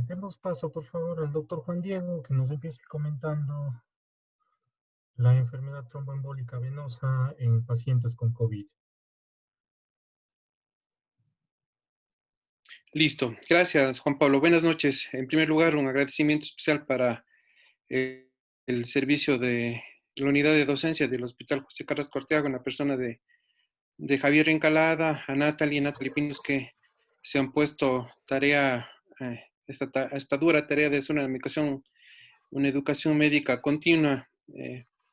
Demos paso, por favor, al doctor Juan Diego, que nos empiece comentando la enfermedad tromboembólica venosa en pacientes con COVID. Listo. Gracias, Juan Pablo. Buenas noches. En primer lugar, un agradecimiento especial para eh, el servicio de la unidad de docencia del Hospital José Carrasco Arteaga, en la persona de Javier Encalada, a Natalie Pinos, que se han puesto esta dura tarea de hacer una educación médica continua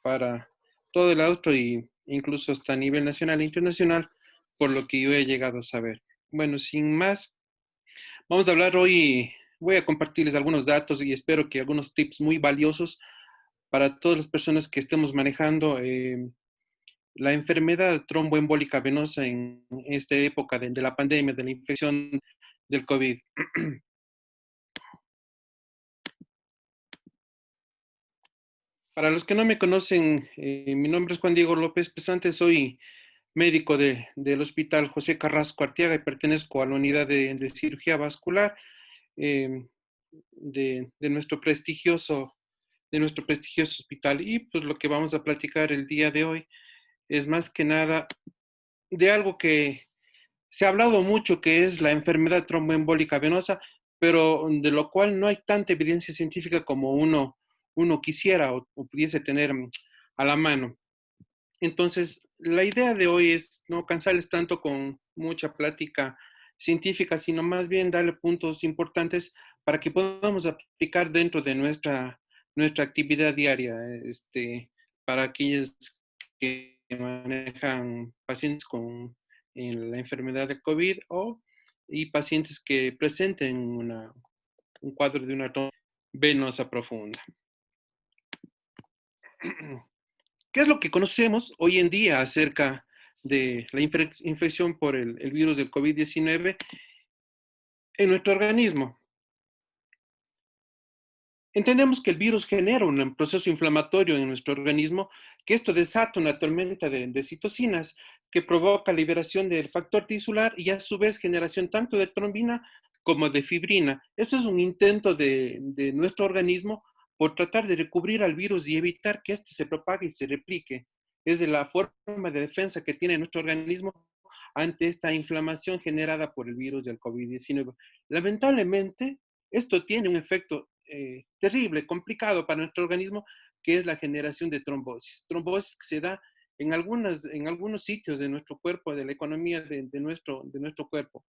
para todo el auto y incluso hasta a nivel nacional e internacional, por lo que yo he llegado a saber. Bueno, sin más, vamos a hablar hoy, voy a compartirles algunos datos y espero que algunos tips muy valiosos para todas las personas que estemos manejando la enfermedad tromboembólica venosa en esta época de la pandemia, de la infección del COVID. Para los que no me conocen, mi nombre es Juan Diego López Pesante, soy médico del Hospital José Carrasco Arteaga y pertenezco a la unidad de cirugía vascular eh, de nuestro prestigioso hospital. Y pues lo que vamos a platicar el día de hoy es más que nada de algo que se ha hablado mucho, que es la enfermedad tromboembólica venosa, pero de lo cual no hay tanta evidencia científica como uno quisiera o pudiese tener a la mano. Entonces, la idea de hoy es no cansarles tanto con mucha plática científica, sino más bien darle puntos importantes para que podamos aplicar dentro de nuestra actividad diaria, para aquellos que manejan pacientes con la enfermedad de COVID y pacientes que presenten un cuadro de una venosa profunda. ¿Qué es lo que conocemos hoy en día acerca de la infección por el virus del COVID-19 en nuestro organismo? Entendemos que el virus genera un proceso inflamatorio en nuestro organismo, que esto desata una tormenta de citocinas que provoca liberación del factor tisular y a su vez generación tanto de trombina como de fibrina. Eso es un intento de nuestro organismo por tratar de recubrir al virus y evitar que éste se propague y se replique. Es de la forma de defensa que tiene nuestro organismo ante esta inflamación generada por el virus del COVID-19. Lamentablemente, esto tiene un efecto terrible, complicado para nuestro organismo, que es la generación de trombosis. Trombosis que se da en algunos sitios de nuestro cuerpo, de la economía de nuestro cuerpo.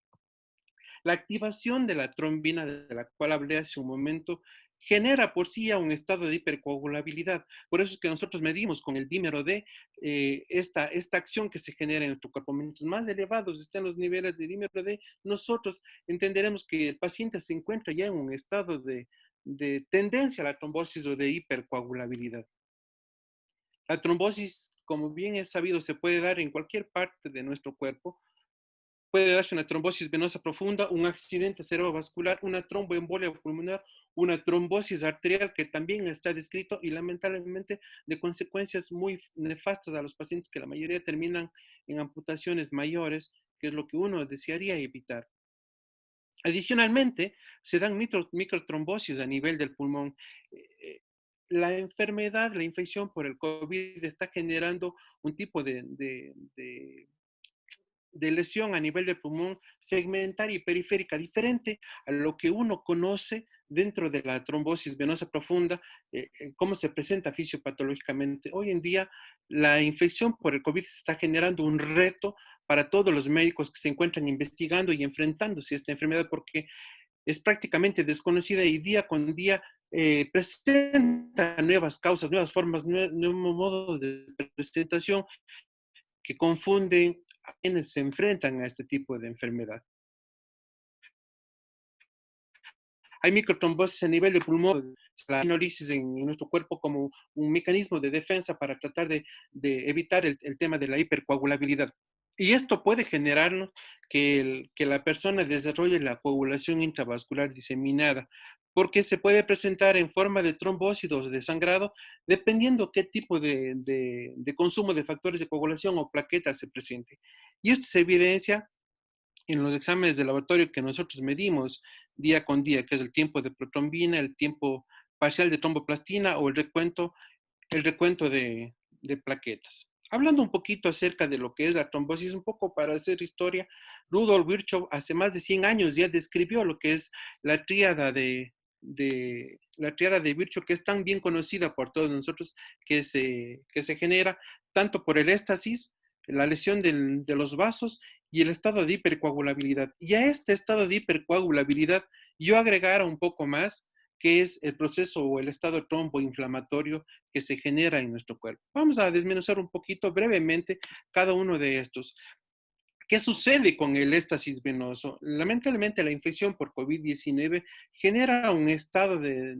La activación de la trombina, de la cual hablé hace un momento, genera por sí ya un estado de hipercoagulabilidad. Por eso es que nosotros medimos con el dímero D esta acción que se genera en nuestro cuerpo. Mientras más elevados estén los niveles de dímero D, nosotros entenderemos que el paciente se encuentra ya en un estado de tendencia a la trombosis o de hipercoagulabilidad. La trombosis, como bien es sabido, se puede dar en cualquier parte de nuestro cuerpo. Puede darse una trombosis venosa profunda, un accidente cerebrovascular, una tromboembolia pulmonar, una trombosis arterial que también está descrito y lamentablemente de consecuencias muy nefastas a los pacientes que la mayoría terminan en amputaciones mayores, que es lo que uno desearía evitar. Adicionalmente, se dan microtrombosis a nivel del pulmón. La enfermedad, la infección por el COVID está generando un tipo de lesión a nivel del pulmón segmentaria y periférica, diferente a lo que uno conoce dentro de la trombosis venosa profunda, cómo se presenta fisiopatológicamente. Hoy en día, la infección por el COVID está generando un reto para todos los médicos que se encuentran investigando y enfrentándose a esta enfermedad, porque es prácticamente desconocida y día con día presenta nuevas causas, nuevas formas, nuevos modos de presentación que confunden a quienes se enfrentan a este tipo de enfermedad. Hay microtrombosis a nivel de pulmón, la hemolisis en nuestro cuerpo como un mecanismo de defensa para tratar de evitar el tema de la hipercoagulabilidad. Y esto puede generar que la persona desarrolle la coagulación intravascular diseminada, porque se puede presentar en forma de trombosis o de sangrado, dependiendo qué tipo de consumo de factores de coagulación o plaquetas se presente. Y esto se evidencia en los exámenes de laboratorio que nosotros medimos día con día, que es el tiempo de protrombina, el tiempo parcial de tromboplastina o el recuento de plaquetas. Hablando un poquito acerca de lo que es la trombosis, un poco para hacer historia, Rudolf Virchow hace más de 100 años ya describió lo que es la tríada de Virchow, que es tan bien conocida por todos nosotros, que se genera tanto por el éstasis, la lesión de los vasos y el estado de hipercoagulabilidad. Y a este estado de hipercoagulabilidad yo agregara un poco más, que es el proceso o el estado tromboinflamatorio que se genera en nuestro cuerpo. Vamos a desmenuzar un poquito brevemente cada uno de estos. ¿Qué sucede con el éstasis venoso? Lamentablemente, la infección por COVID-19 genera un estado de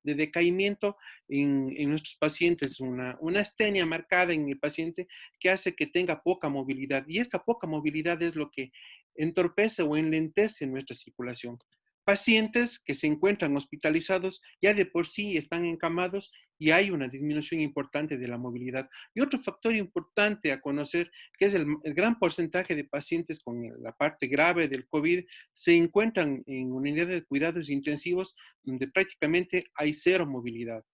decaimiento en nuestros pacientes, una astenia marcada en el paciente que hace que tenga poca movilidad. Y esta poca movilidad es lo que entorpece o enlentece nuestra circulación. Pacientes que se encuentran hospitalizados ya de por sí están encamados y hay una disminución importante de la movilidad. Y otro factor importante a conocer, que es el gran porcentaje de pacientes con la parte grave del COVID, se encuentran en unidades de cuidados intensivos donde prácticamente hay cero movilidad.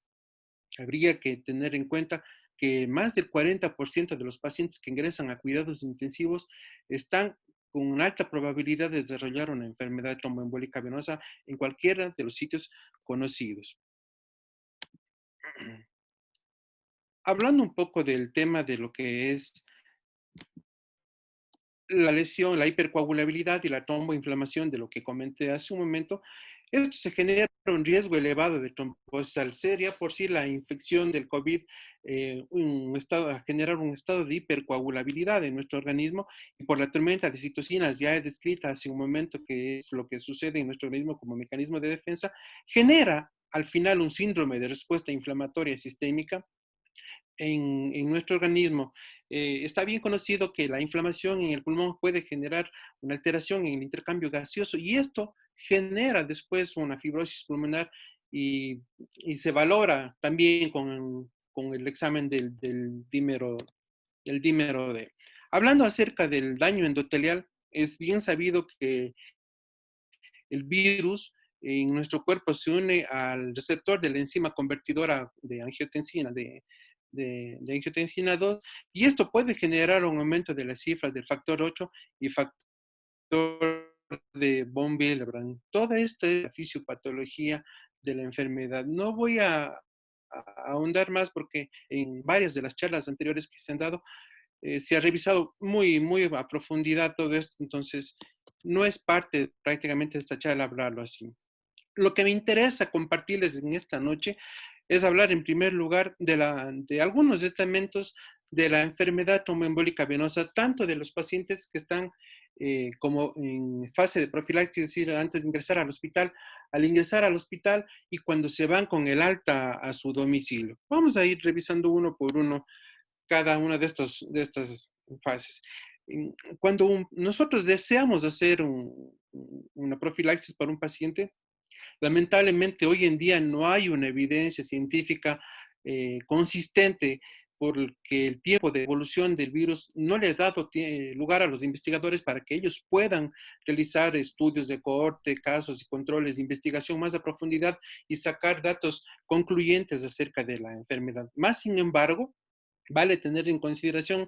Habría que tener en cuenta que más del 40% de los pacientes que ingresan a cuidados intensivos están con alta probabilidad de desarrollar una enfermedad tromboembólica venosa en cualquiera de los sitios conocidos. Hablando un poco del tema de lo que es la lesión, la hipercoagulabilidad y la tromboinflamación de lo que comenté hace un momento, esto se genera un riesgo elevado de trombosis seria por si la infección del COVID a generar un estado de hipercoagulabilidad en nuestro organismo y por la tormenta de citocinas ya he descrita hace un momento que es lo que sucede en nuestro organismo como mecanismo de defensa, genera al final un síndrome de respuesta inflamatoria sistémica en nuestro organismo. Está bien conocido que la inflamación en el pulmón puede generar una alteración en el intercambio gaseoso y esto genera después una fibrosis pulmonar y se valora también con el examen del dímero D. Hablando acerca del daño endotelial, es bien sabido que el virus en nuestro cuerpo se une al receptor de la enzima convertidora de angiotensina, de angiotensina 2, y esto puede generar un aumento de las cifras del factor 8 y factor de von Willebrand. Toda esta es la fisiopatología de la enfermedad. No voy a ahondar más porque en varias de las charlas anteriores que se han dado, se ha revisado muy, muy a profundidad todo esto, entonces no es parte prácticamente de esta charla hablarlo así. Lo que me interesa compartirles en esta noche es hablar en primer lugar de algunos elementos de la enfermedad tromboembólica venosa, tanto de los pacientes que están como en fase de profilaxis, es decir, antes de ingresar al hospital, al ingresar al hospital y cuando se van con el alta a su domicilio. Vamos a ir revisando uno por uno cada una de estas fases. Cuando nosotros deseamos hacer una profilaxis para un paciente, lamentablemente hoy en día no hay una evidencia científica consistente porque el tiempo de evolución del virus no le ha dado lugar a los investigadores para que ellos puedan realizar estudios de cohorte, casos y controles de investigación más a profundidad y sacar datos concluyentes acerca de la enfermedad. Más sin embargo, vale tener en consideración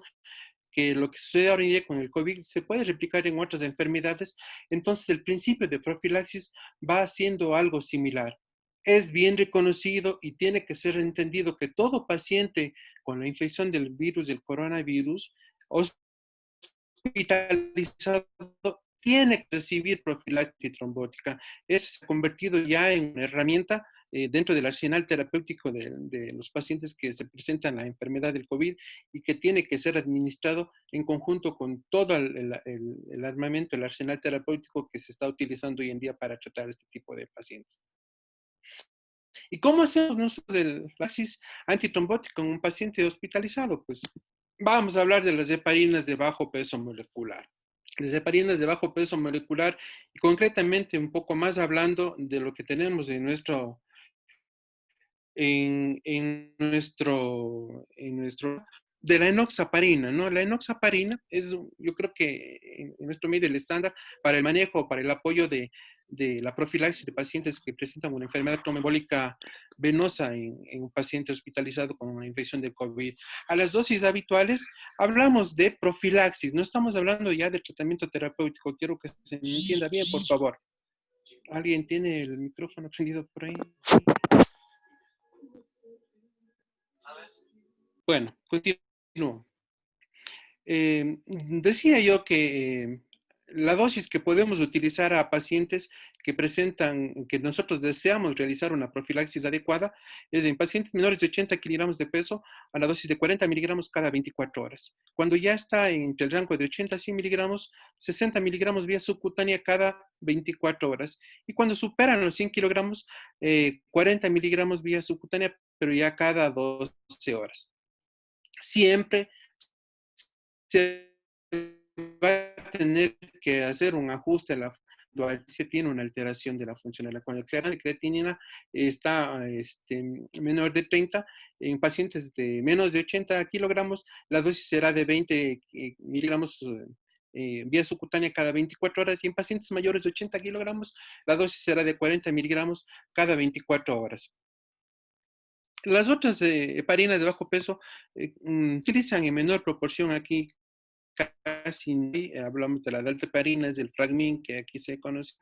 que lo que sucede ahora en día con el COVID se puede replicar en otras enfermedades, entonces el principio de profilaxis va haciendo algo similar. Es bien reconocido y tiene que ser entendido que todo paciente con la infección del virus, del coronavirus, hospitalizado, tiene que recibir profilaxis trombótica. Es convertido ya en una herramienta dentro del arsenal terapéutico de los pacientes que se presentan la enfermedad del COVID y que tiene que ser administrado en conjunto con todo el armamento, el arsenal terapéutico que se está utilizando hoy en día para tratar este tipo de pacientes. ¿Y cómo hacemos nosotros el profilaxis antitrombótico en un paciente hospitalizado? Pues vamos a hablar de las heparinas de bajo peso molecular. Las heparinas de bajo peso molecular y concretamente un poco más hablando de lo que tenemos en nuestro de la enoxaparina, ¿no? La enoxaparina es, yo creo que en nuestro medio el estándar para el manejo, para el apoyo de la profilaxis de pacientes que presentan una enfermedad tromboembólica venosa en un paciente hospitalizado con una infección de COVID. A las dosis habituales hablamos de profilaxis, no estamos hablando ya de tratamiento terapéutico. Quiero que se me entienda bien, por favor. ¿Alguien tiene el micrófono prendido por ahí? Bueno, continúo. Decía yo que la dosis que podemos utilizar a pacientes que presentan, que nosotros deseamos realizar una profilaxis adecuada, es en pacientes menores de 80 kilogramos de peso a la dosis de 40 miligramos cada 24 horas. Cuando ya está entre el rango de 80 a 100 miligramos, 60 miligramos vía subcutánea cada 24 horas. Y cuando superan los 100 kilogramos, 40 miligramos vía subcutánea, pero ya cada 12 horas. Siempre se va a tener que hacer un ajuste a la se tiene una alteración de la funcionalidad. Cuando el clearance de creatinina está menor de 30, en pacientes de menos de 80 kilogramos, la dosis será de 20 miligramos vía subcutánea cada 24 horas, y en pacientes mayores de 80 kilogramos, la dosis será de 40 miligramos cada 24 horas. Las otras heparinas de bajo peso utilizan en menor proporción aquí, casi hablamos de la dalteparina, es el Fragmin que aquí se conoce,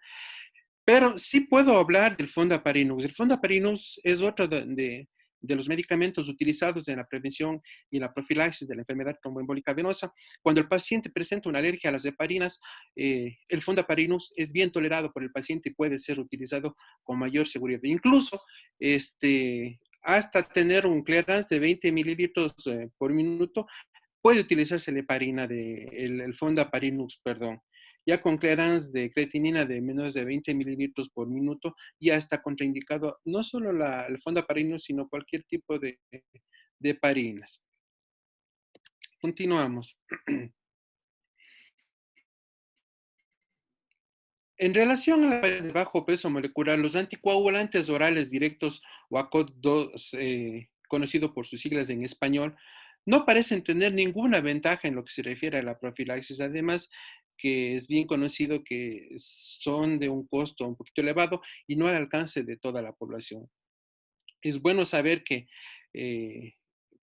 pero sí puedo hablar del Fondaparinux. El Fondaparinux es otro de los medicamentos utilizados en la prevención y la profilaxis de la enfermedad tromboembólica venosa. Cuando el paciente presenta una alergia a las heparinas, el Fondaparinux es bien tolerado por el paciente y puede ser utilizado con mayor seguridad. Incluso, hasta tener un clearance de 20 mililitros por minuto, puede utilizarse la heparina el Fondaparinux, perdón. Ya con clearance de creatinina de menos de 20 mililitros por minuto, ya está contraindicado no solo el Fondaparinux, sino cualquier tipo de heparinas. Continuamos. En relación a las heparinas de bajo peso molecular, los anticoagulantes orales directos o ACOT2, conocido por sus siglas en español, no parecen tener ninguna ventaja en lo que se refiere a la profilaxis. Además, que es bien conocido que son de un costo un poquito elevado y no al alcance de toda la población. Es bueno saber eh,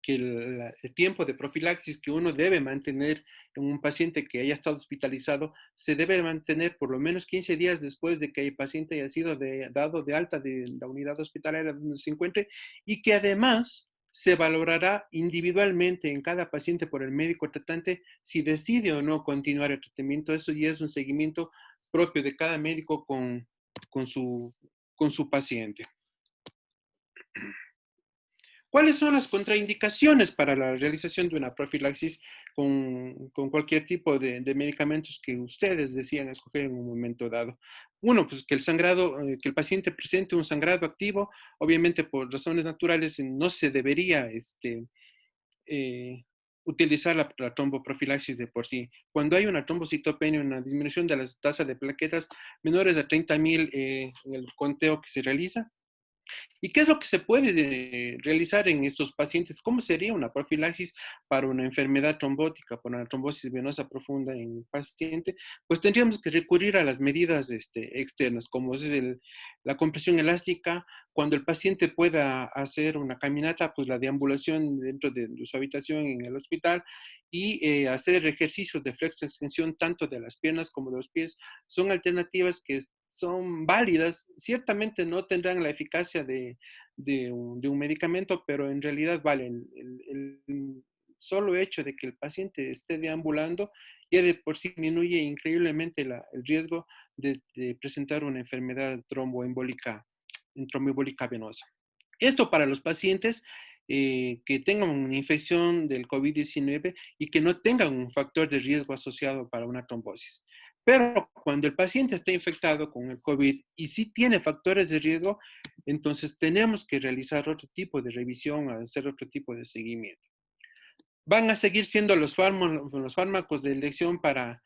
que el tiempo de profilaxis que uno debe mantener en un paciente que haya estado hospitalizado se debe mantener por lo menos 15 días después de que el paciente haya sido dado de alta de la unidad hospitalaria donde se encuentre, y que además se valorará individualmente en cada paciente por el médico tratante si decide o no continuar el tratamiento. Eso ya es un seguimiento propio de cada médico con su paciente. ¿Cuáles son las contraindicaciones para la realización de una profilaxis con cualquier tipo de medicamentos que ustedes decían escoger en un momento dado? Uno, pues que el sangrado, que el paciente presente un sangrado activo. Obviamente por razones naturales no se debería utilizar la tromboprofilaxis de por sí. Cuando hay una trombocitopenia, una disminución de la tasa de plaquetas menores a 30.000 en el conteo que se realiza. ¿Y qué es lo que se puede realizar en estos pacientes? ¿Cómo sería una profilaxis para una enfermedad trombótica, para una trombosis venosa profunda en un paciente? Pues tendríamos que recurrir a las medidas externas, como es la compresión elástica. Cuando el paciente pueda hacer una caminata, pues la deambulación dentro de su habitación en el hospital, y hacer ejercicios de flexo-extensión tanto de las piernas como de los pies, son alternativas que son válidas. Ciertamente no tendrán la eficacia de un medicamento, pero en realidad valen. El solo hecho de que el paciente esté deambulando ya de por sí disminuye increíblemente el riesgo de presentar una enfermedad tromboembólica venosa. Esto para los pacientes que tengan una infección del COVID-19 y que no tengan un factor de riesgo asociado para una trombosis. Pero cuando el paciente está infectado con el COVID y sí tiene factores de riesgo, entonces tenemos que realizar otro tipo de revisión, hacer otro tipo de seguimiento. Van a seguir siendo los fármacos de elección para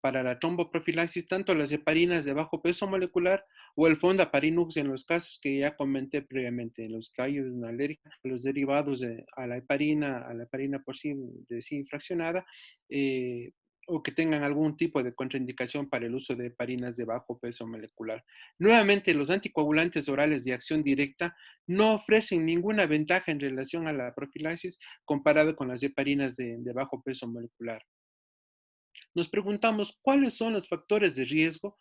para la tromboprofilaxis, tanto las heparinas de bajo peso molecular o el fondaparinux en los casos que ya comenté previamente, en los que hay una alergia a los derivados a la heparina por sí, de sí fraccionada, o que tengan algún tipo de contraindicación para el uso de heparinas de bajo peso molecular. Nuevamente, los anticoagulantes orales de acción directa no ofrecen ninguna ventaja en relación a la profilaxis comparado con las heparinas de bajo peso molecular. Nos preguntamos cuáles son los factores de riesgo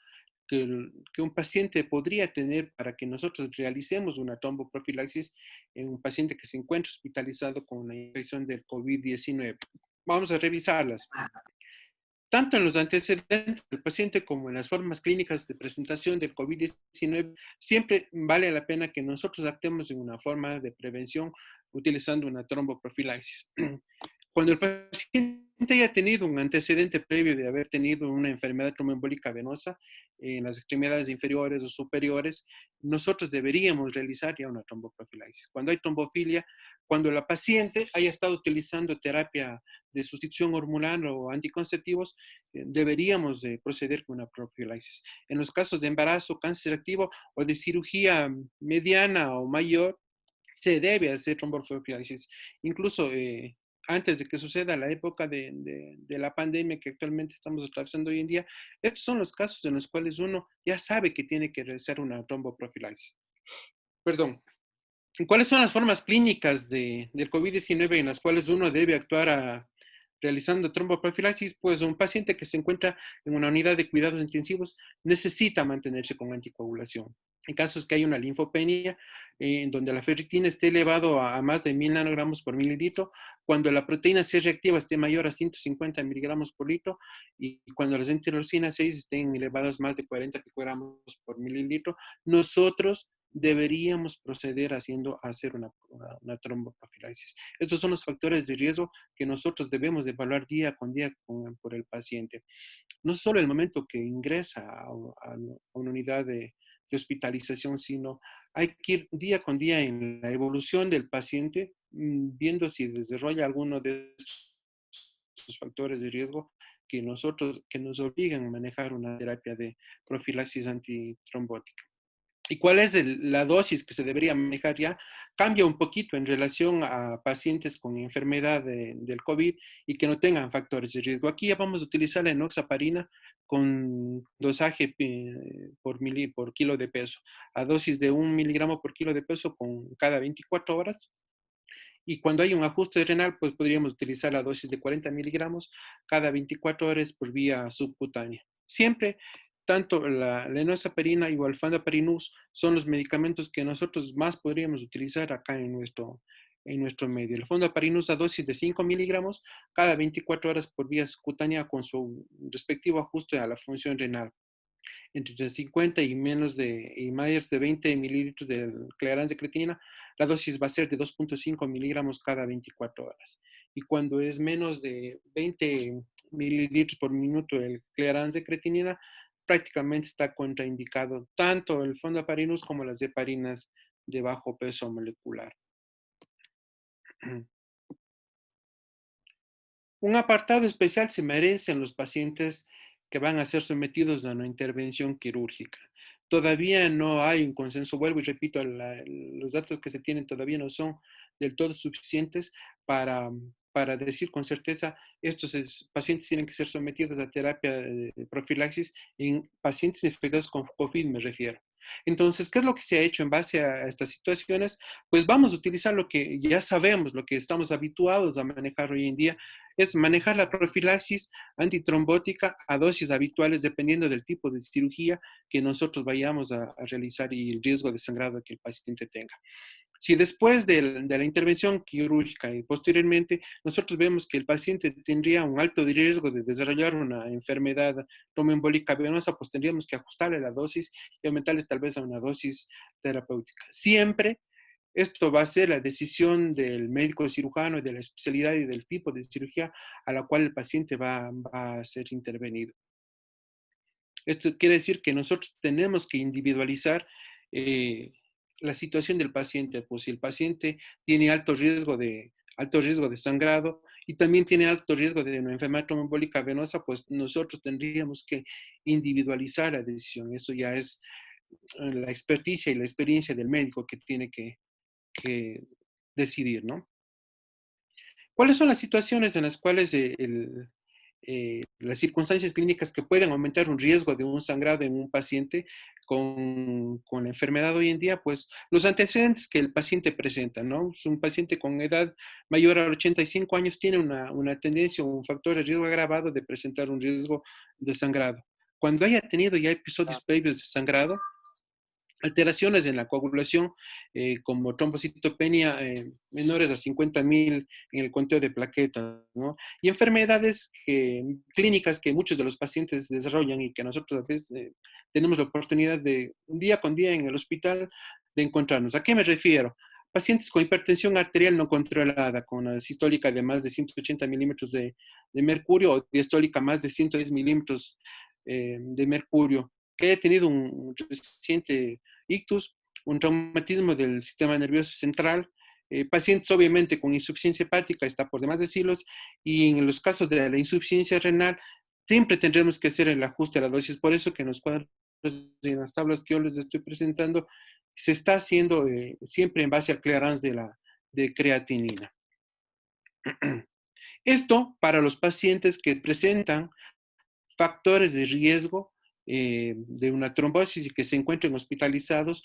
que un paciente podría tener para que nosotros realicemos una tromboprofilaxis en un paciente que se encuentra hospitalizado con una infección del COVID-19. Vamos a revisarlas. Tanto en los antecedentes del paciente como en las formas clínicas de presentación del COVID-19, siempre vale la pena que nosotros actuemos en una forma de prevención utilizando una tromboprofilaxis. Cuando el paciente haya tenido un antecedente previo de haber tenido una enfermedad tromboembólica venosa en las extremidades inferiores o superiores, nosotros deberíamos realizar ya una tromboprofilaxis. Cuando hay trombofilia, cuando la paciente haya estado utilizando terapia de sustitución hormonal o anticonceptivos, deberíamos proceder con una profilaxis. En los casos de embarazo, cáncer activo o de cirugía mediana o mayor, se debe hacer tromboprofilaxis. Incluso antes de que suceda la época de la pandemia que actualmente estamos atravesando hoy en día, estos son los casos en los cuales uno ya sabe que tiene que realizar una tromboprofilaxis. Perdón. ¿Cuáles son las formas clínicas del COVID-19 en las cuales uno debe actuar realizando tromboprofilaxis? Pues un paciente que se encuentra en una unidad de cuidados intensivos necesita mantenerse con anticoagulación. En casos que hay una linfopenia, en donde la ferritina esté elevado a más de 1000 nanogramos por mililitro, cuando la proteína C reactiva esté mayor a 150 miligramos por litro y cuando las interleucinas 6 estén elevadas más de 40 picogramos por mililitro, nosotros deberíamos proceder hacer una tromboprofilaxis. Estos son los factores de riesgo que nosotros debemos evaluar día con día por el paciente. No solo el momento que ingresa a una unidad de hospitalización, sino hay que ir día con día en la evolución del paciente, viendo si desarrolla alguno de estos factores de riesgo que nos obligan a manejar una terapia de profilaxis antitrombótica. ¿Y cuál es la dosis que se debería manejar ya? Cambia un poquito en relación a pacientes con enfermedad del COVID y que no tengan factores de riesgo. Aquí ya vamos a utilizar la enoxaparina con dosaje por kilo de peso, a dosis de 1 miligramo por kilo de peso con cada 24 horas. Y cuando hay un ajuste renal, pues podríamos utilizar la dosis de 40 miligramos cada 24 horas por vía subcutánea. Siempre, tanto la enoxaparina y el fandaparinux son los medicamentos que nosotros más podríamos utilizar acá en nuestro medio. El fondaparinux a dosis de 5 miligramos cada 24 horas por vía subcutánea con su respectivo ajuste a la función renal entre 50 y menos y más de 20 mililitros de Clearance de creatinina, la dosis va a ser de 2.5 miligramos cada 24 horas. Y cuando es menos de 20 mililitros por minuto el Clearance de creatinina, prácticamente está contraindicado tanto el fondaparinux como las heparinas de bajo peso molecular. Un apartado especial se merecen los pacientes que van a ser sometidos a una intervención quirúrgica. Todavía no hay un consenso, vuelvo y repito, los datos que se tienen todavía no son del todo suficientes para decir con certeza estos pacientes tienen que ser sometidos a terapia de profilaxis en pacientes infectados con COVID, me refiero. Entonces, ¿qué es lo que se ha hecho en base a estas situaciones? Pues vamos a utilizar lo que ya sabemos, lo que estamos habituados a manejar hoy en día, es manejar la profilaxis antitrombótica a dosis habituales dependiendo del tipo de cirugía que nosotros vayamos a realizar y el riesgo de sangrado que el paciente tenga. Si después de la intervención quirúrgica y posteriormente nosotros vemos que el paciente tendría un alto riesgo de desarrollar una enfermedad tromboembólica venosa, pues tendríamos que ajustarle la dosis y aumentarle tal vez a una dosis terapéutica. Siempre esto va a ser la decisión del médico cirujano y de la especialidad y del tipo de cirugía a la cual el paciente va a ser intervenido. Esto quiere decir que nosotros tenemos que individualizar la situación del paciente. Pues si el paciente tiene alto riesgo de sangrado y también tiene alto riesgo de una enfermedad tromboembólica venosa, pues nosotros tendríamos que individualizar la decisión. Eso ya es la experticia y la experiencia del médico que tiene que decidir, ¿no? ¿Cuáles son las situaciones en las cuales las circunstancias clínicas que pueden aumentar un riesgo de un sangrado en un paciente con la enfermedad hoy en día? Pues los antecedentes que el paciente presenta, ¿no? Es un paciente con edad mayor a 85 años tiene una tendencia o un factor de riesgo agravado de presentar un riesgo de sangrado. Cuando haya tenido ya episodios previos de sangrado, alteraciones en la coagulación, como trombocitopenia menores a 50.000 en el conteo de plaquetas, ¿no? Y enfermedades clínicas que muchos de los pacientes desarrollan y que nosotros a veces tenemos la oportunidad de, día con día en el hospital, de encontrarnos. ¿A qué me refiero? Pacientes con hipertensión arterial no controlada, con una sistólica de más de 180 milímetros de mercurio o diastólica más de 110 milímetros de mercurio, que haya tenido un reciente ictus, un traumatismo del sistema nervioso central, pacientes obviamente con insuficiencia hepática, está por demás decirlos, y en los casos de la insuficiencia renal, siempre tendremos que hacer el ajuste a la dosis. Por eso que en los cuadros, en las tablas que yo les estoy presentando, se está haciendo siempre en base al clearance de creatinina. Esto para los pacientes que presentan factores de riesgo de una trombosis y que se encuentren hospitalizados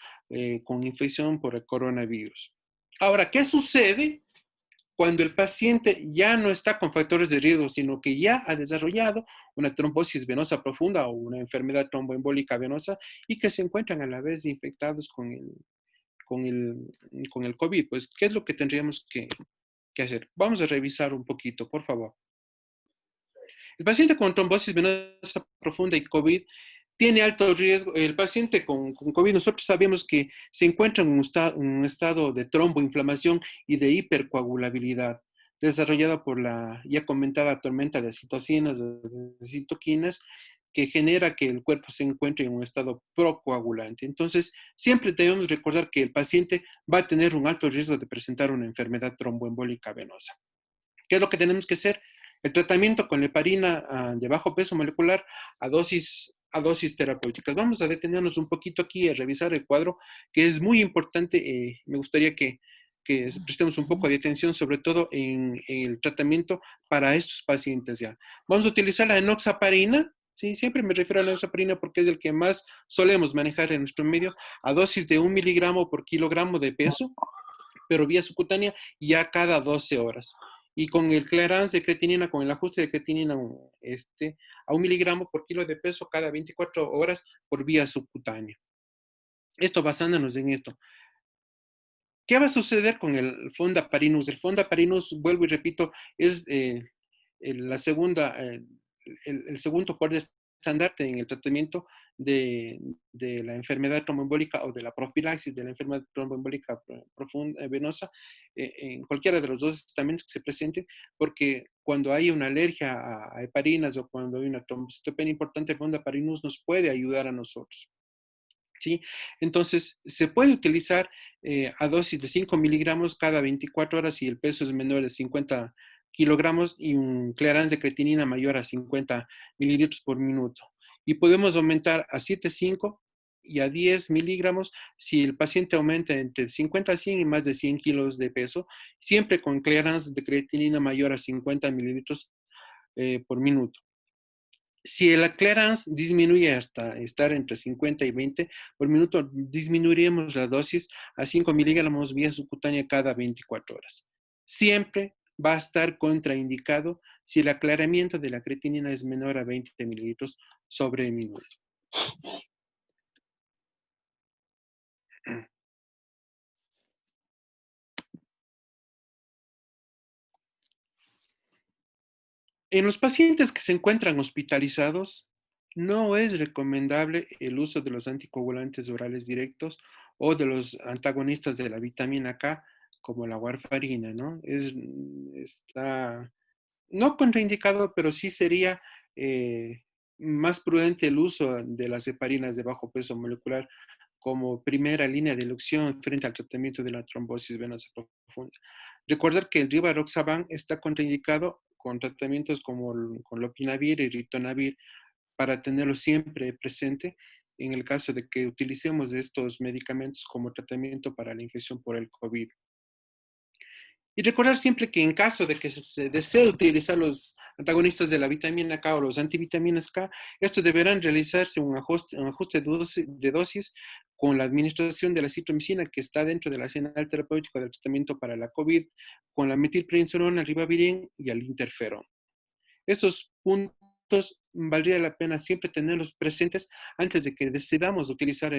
con infección por el coronavirus. Ahora, ¿qué sucede cuando el paciente ya no está con factores de riesgo, sino que ya ha desarrollado una trombosis venosa profunda o una enfermedad tromboembólica venosa y que se encuentran a la vez infectados con el COVID? Pues, ¿qué es lo que tendríamos que hacer? Vamos a revisar un poquito, por favor. El paciente con trombosis venosa profunda y COVID tiene alto riesgo. El paciente con COVID, nosotros sabemos que se encuentra en un estado de tromboinflamación y de hipercoagulabilidad, desarrollada por la ya comentada tormenta de citocinas, de citoquinas, que genera que el cuerpo se encuentre en un estado procoagulante. Entonces, siempre debemos recordar que el paciente va a tener un alto riesgo de presentar una enfermedad tromboembólica venosa. ¿Qué es lo que tenemos que hacer? El tratamiento con heparina de bajo peso molecular a dosis terapéuticas. Vamos a detenernos un poquito aquí a revisar el cuadro, que es muy importante. Me gustaría que prestemos un poco de atención, sobre todo en el tratamiento para estos pacientes ya. Vamos a utilizar la enoxaparina. Sí, siempre me refiero a la enoxaparina porque es el que más solemos manejar en nuestro medio, a dosis de 1 miligramo por kilogramo de peso, pero vía subcutánea ya cada 12 horas. Y con el clearance de creatinina, con el ajuste de creatinina a 1 miligramo por kilo de peso cada 24 horas por vía subcutánea. Esto basándonos en esto. ¿Qué va a suceder con el fondaparinus? El fondaparinus, vuelvo y repito, es la segunda, el segundo cuadro estandarte en el tratamiento de la enfermedad tromboembólica o de la profilaxis de la enfermedad tromboembólica profunda, venosa, en cualquiera de los dos tratamientos que se presente, porque cuando hay una alergia a heparinas o cuando hay una trombocitopenia importante, el fondaparinus nos puede ayudar a nosotros. ¿Sí? Entonces, se puede utilizar a dosis de 5 miligramos cada 24 horas si el peso es menor de 50 kilogramos y un clearance de creatinina mayor a 50 mililitros por minuto. Y podemos aumentar a 7,5 y a 10 miligramos si el paciente aumenta entre 50 a 100 y más de 100 kilos de peso, siempre con clearance de creatinina mayor a 50 mililitros por minuto. Si el clearance disminuye hasta estar entre 50 y 20 por minuto, disminuiremos la dosis a 5 miligramos vía subcutánea cada 24 horas. Siempre va a estar contraindicado si el aclaramiento de la creatinina es menor a 20 mililitros sobre minuto. En los pacientes que se encuentran hospitalizados, no es recomendable el uso de los anticoagulantes orales directos o de los antagonistas de la vitamina K, como la warfarina, ¿no? Está no contraindicado, pero sí sería más prudente el uso de las heparinas de bajo peso molecular como primera línea de elección frente al tratamiento de la trombosis venosa profunda. Recordar que el rivaroxaban está contraindicado con tratamientos como con lopinavir y ritonavir para tenerlo siempre presente en el caso de que utilicemos estos medicamentos como tratamiento para la infección por el COVID. Y recordar siempre que en caso de que se desee utilizar los antagonistas de la vitamina K o los antivitaminas K, estos deberán realizarse un ajuste de dosis con la administración de la citromicina que está dentro del arsenal terapéutico del tratamiento para la COVID, con la metilprednisolona, el ribavirin y el interferón. Estos puntos valdría la pena siempre tenerlos presentes antes de que decidamos utilizar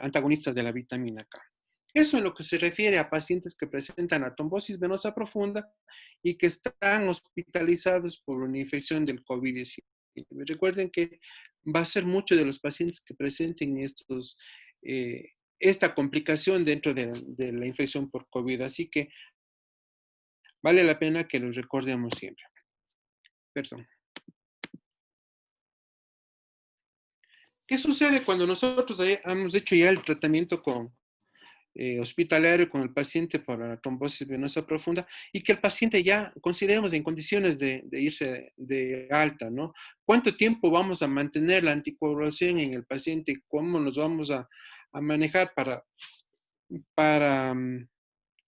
antagonistas de la vitamina K. Eso en lo que se refiere a pacientes que presentan a trombosis venosa profunda y que están hospitalizados por una infección del COVID-19. Recuerden que va a ser mucho de los pacientes que presenten esta complicación dentro de la infección por COVID, así que vale la pena que los recordemos siempre. Perdón. ¿Qué sucede cuando nosotros hemos hecho ya el tratamiento hospitalario con el paciente para la trombosis venosa profunda y que el paciente ya consideremos en condiciones de irse de alta, ¿no? ¿Cuánto tiempo vamos a mantener la anticoagulación en el paciente? ¿Cómo nos vamos a manejar para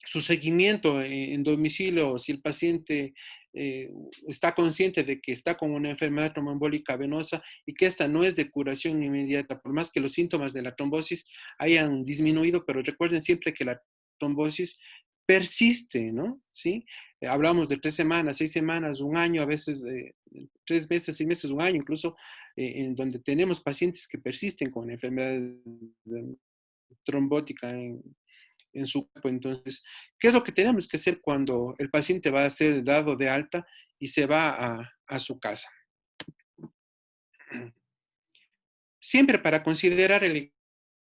su seguimiento en domicilio, si el paciente está consciente de que está con una enfermedad tromboembólica venosa y que esta no es de curación inmediata, por más que los síntomas de la trombosis hayan disminuido, pero recuerden siempre que la trombosis persiste, ¿no? ¿Sí? Hablamos de 3 semanas, 6 semanas, un año, a veces 3 meses, 6 meses, un año, incluso en donde tenemos pacientes que persisten con enfermedad trombótica en su cuerpo. Entonces, ¿qué es lo que tenemos que hacer cuando el paciente va a ser dado de alta y se va a su casa? Siempre para considerar el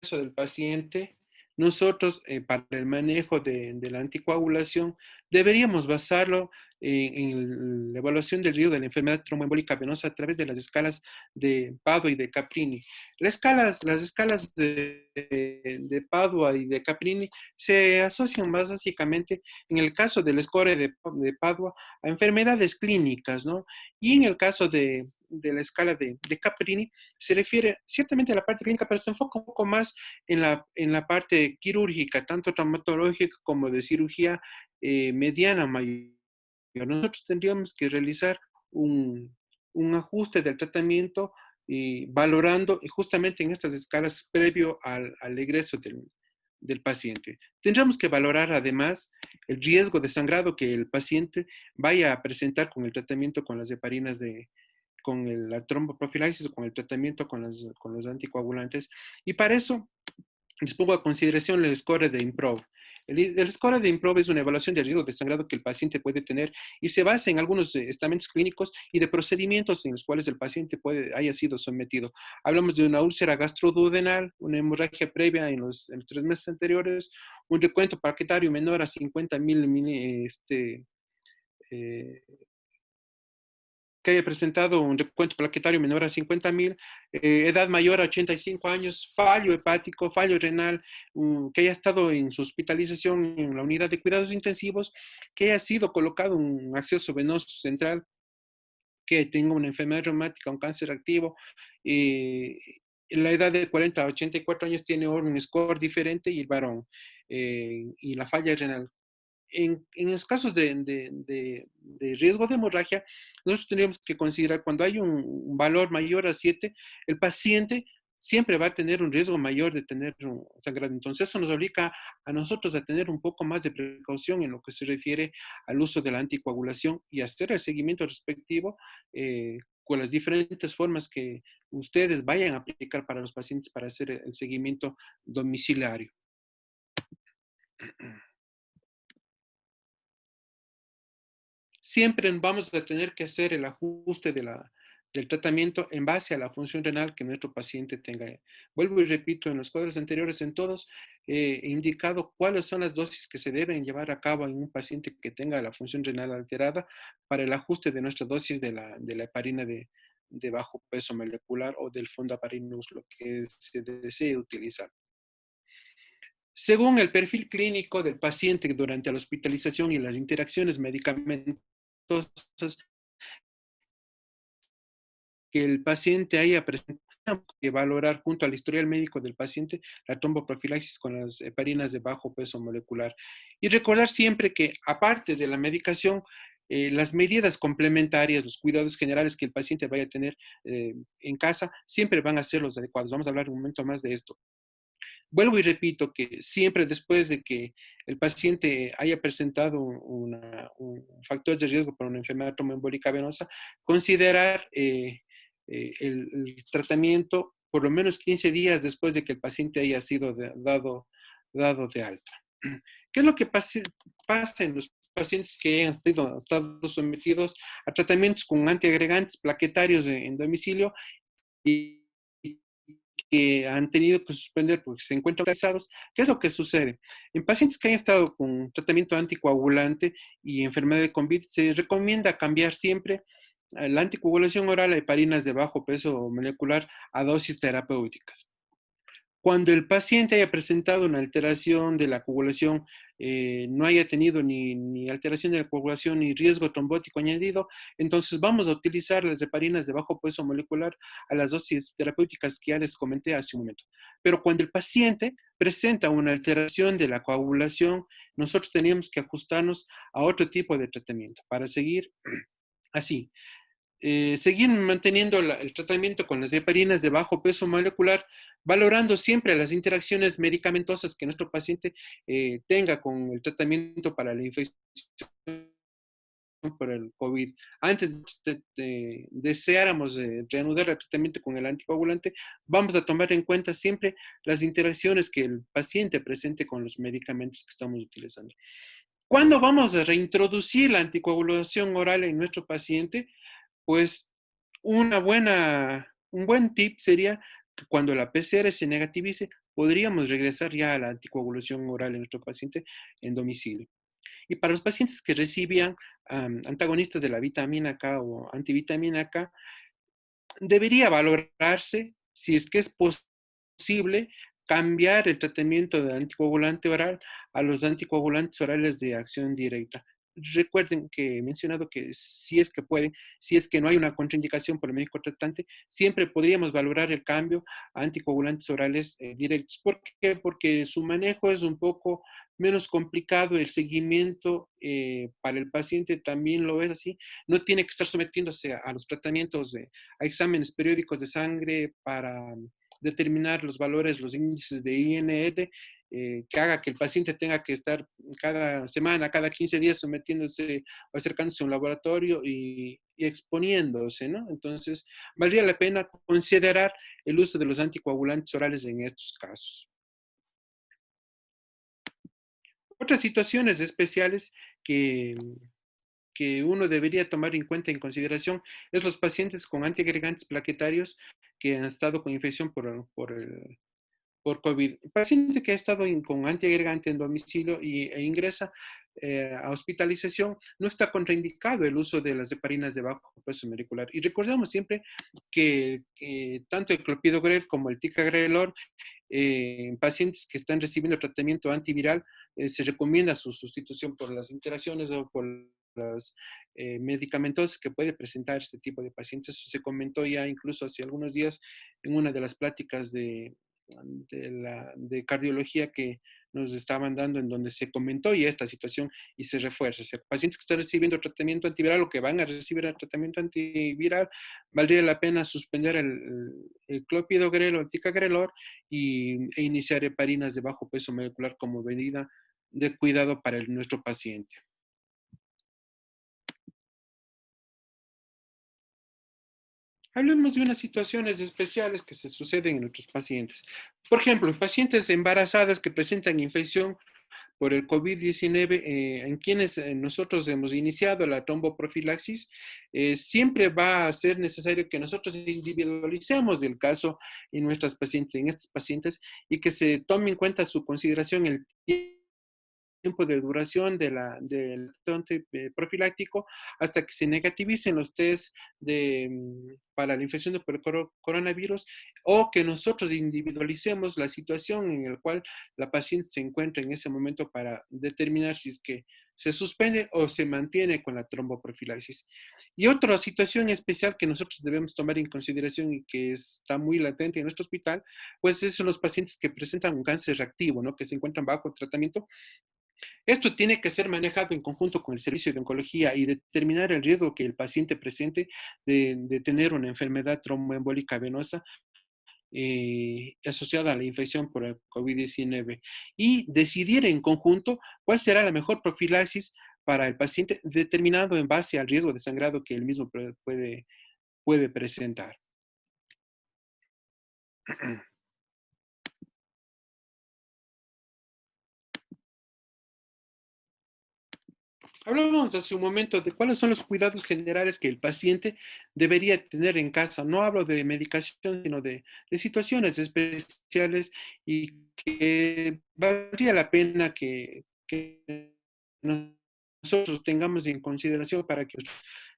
caso del paciente, nosotros para el manejo de la anticoagulación deberíamos basarlo en la evaluación del riesgo de la enfermedad tromboembólica venosa a través de las escalas de Padua y de Caprini. Las escalas de Padua y de Caprini se asocian más básicamente en el caso del score de Padua a enfermedades clínicas, ¿no? Y en el caso de la escala de Caprini se refiere ciertamente a la parte clínica, pero se enfoca un poco más en la parte quirúrgica, tanto traumatológica como de cirugía mediana mayor. Nosotros tendríamos que realizar un ajuste del tratamiento valorando justamente en estas escalas previo al egreso del paciente. Tendríamos que valorar además el riesgo de sangrado que el paciente vaya a presentar con el tratamiento con las heparinas con la tromboprofilaxis o con el tratamiento con los anticoagulantes. Y para eso les pongo a consideración el score de IMPROVE. El score de IMPROVE es una evaluación de riesgo de sangrado que el paciente puede tener y se basa en algunos estamentos clínicos y de procedimientos en los cuales el paciente haya sido sometido. Hablamos de una úlcera gastroduodenal, una hemorragia previa en los 3 meses anteriores, un recuento plaquetario menor a 50,000 que haya presentado un recuento plaquetario menor a 50,000, edad mayor a 85 años, fallo hepático, fallo renal, que haya estado en su hospitalización en la unidad de cuidados intensivos, que haya sido colocado un acceso venoso central, que tenga una enfermedad reumática, un cáncer activo. En la edad de 40 a 84 años tiene un score diferente y el varón. Y la falla renal en los casos de riesgo de hemorragia, nosotros tendríamos que considerar cuando hay un valor mayor a 7, el paciente siempre va a tener un riesgo mayor de tener un sangrado. Entonces, eso nos obliga a nosotros a tener un poco más de precaución en lo que se refiere al uso de la anticoagulación y hacer el seguimiento respectivo con las diferentes formas que ustedes vayan a aplicar para los pacientes para hacer el seguimiento domiciliario. Siempre vamos a tener que hacer el ajuste del tratamiento en base a la función renal que nuestro paciente tenga. Vuelvo y repito, en los cuadros anteriores, en todos, he indicado cuáles son las dosis que se deben llevar a cabo en un paciente que tenga la función renal alterada para el ajuste de nuestra dosis de la heparina de bajo peso molecular o del fondaparinus, lo que se desee utilizar. Según el perfil clínico del paciente durante la hospitalización y las interacciones medicamentosas que el paciente haya presentado, que valorar junto al historial médico del paciente la tromboprofilaxis con las heparinas de bajo peso molecular. Y recordar siempre que, aparte de la medicación, las medidas complementarias, los cuidados generales que el paciente vaya a tener en casa, siempre van a ser los adecuados. Vamos a hablar un momento más de esto. Vuelvo y repito que siempre después de que el paciente haya presentado un factor de riesgo para una enfermedad tromboembólica venosa, considerar el tratamiento por lo menos 15 días después de que el paciente haya sido dado de alta. ¿Qué es lo que pasa en los pacientes que han estado sometidos a tratamientos con antiagregantes plaquetarios en domicilio y que han tenido que suspender porque se encuentran hospitalizados? ¿Qué es lo que sucede? En pacientes que hayan estado con tratamiento anticoagulante y enfermedad de COVID, se recomienda cambiar siempre la anticoagulación oral a heparinas de bajo peso molecular a dosis terapéuticas. Cuando el paciente haya presentado una alteración de la coagulación, no haya tenido ni alteración de la coagulación ni riesgo trombótico añadido, entonces vamos a utilizar las heparinas de bajo peso molecular a las dosis terapéuticas que ya les comenté hace un momento. Pero cuando el paciente presenta una alteración de la coagulación, nosotros tenemos que ajustarnos a otro tipo de tratamiento para seguir así. Seguir manteniendo el tratamiento con las heparinas de bajo peso molecular, valorando siempre las interacciones medicamentosas que nuestro paciente tenga con el tratamiento para la infección por el COVID. Antes de deseáramos reanudar el tratamiento con el anticoagulante, vamos a tomar en cuenta siempre las interacciones que el paciente presente con los medicamentos que estamos utilizando. ¿Cuándo vamos a reintroducir la anticoagulación oral en nuestro paciente? Pues un buen tip sería que cuando la PCR se negativice, podríamos regresar ya a la anticoagulación oral en nuestro paciente en domicilio. Y para los pacientes que recibían antagonistas de la vitamina K o antivitamina K, debería valorarse si es que es posible cambiar el tratamiento del anticoagulante oral a los anticoagulantes orales de acción directa. Recuerden que he mencionado que si es que pueden, si es que no hay una contraindicación por el médico tratante, siempre podríamos valorar el cambio a anticoagulantes orales directos. ¿Por qué? Porque su manejo es un poco menos complicado, el seguimiento para el paciente también lo es así, no tiene que estar sometiéndose a los tratamientos, a exámenes periódicos de sangre para determinar los valores, los índices de INR, que haga que el paciente tenga que estar cada semana, cada 15 días sometiéndose o acercándose a un laboratorio y exponiéndose, ¿no? Entonces, valdría la pena considerar el uso de los anticoagulantes orales en estos casos. Otras situaciones especiales que uno debería tomar en cuenta, en consideración, es los pacientes con antiagregantes plaquetarios que han estado con infección por COVID. El paciente que ha estado con antiagregante en domicilio e ingresa a hospitalización, no está contraindicado el uso de las heparinas de bajo peso molecular. Y recordemos siempre que tanto el clopidogrel como el ticagrelor en pacientes que están recibiendo tratamiento antiviral, se recomienda su sustitución por las interacciones o por los medicamentos que puede presentar este tipo de pacientes. Eso se comentó ya incluso hace algunos días en una de las pláticas de cardiología que nos estaban dando, en donde se comentó ya esta situación y se refuerza. O sea, pacientes que están recibiendo tratamiento antiviral o que van a recibir el tratamiento antiviral, valdría la pena suspender el clopidogrel o el ticagrelor e iniciar heparinas de bajo peso molecular como medida de cuidado para nuestro paciente. Hablemos de unas situaciones especiales que se suceden en nuestros pacientes. Por ejemplo, pacientes embarazadas que presentan infección por el COVID-19, en quienes nosotros hemos iniciado la tromboprofilaxis, siempre va a ser necesario que nosotros individualicemos el caso en nuestras pacientes, en estos pacientes, y que se tome en cuenta su consideración el tiempo tiempo de duración del tratamiento profiláctico hasta que se negativicen los test para la infección por el coronavirus, o que nosotros individualicemos la situación en la cual la paciente se encuentra en ese momento para determinar si es que se suspende o se mantiene con la tromboprofilaxis. Y otra situación especial que nosotros debemos tomar en consideración y que está muy latente en nuestro hospital, pues son los pacientes que presentan un cáncer reactivo, ¿no? Que se encuentran bajo tratamiento. Esto tiene que ser manejado en conjunto con el servicio de oncología y determinar el riesgo que el paciente presente de tener una enfermedad tromboembólica venosa asociada a la infección por el COVID-19 y decidir en conjunto cuál será la mejor profilaxis para el paciente determinado en base al riesgo de sangrado que él mismo puede presentar. Hablábamos hace un momento de cuáles son los cuidados generales que el paciente debería tener en casa. No hablo de medicación, sino de situaciones especiales y que valdría la pena que nosotros tengamos en consideración para que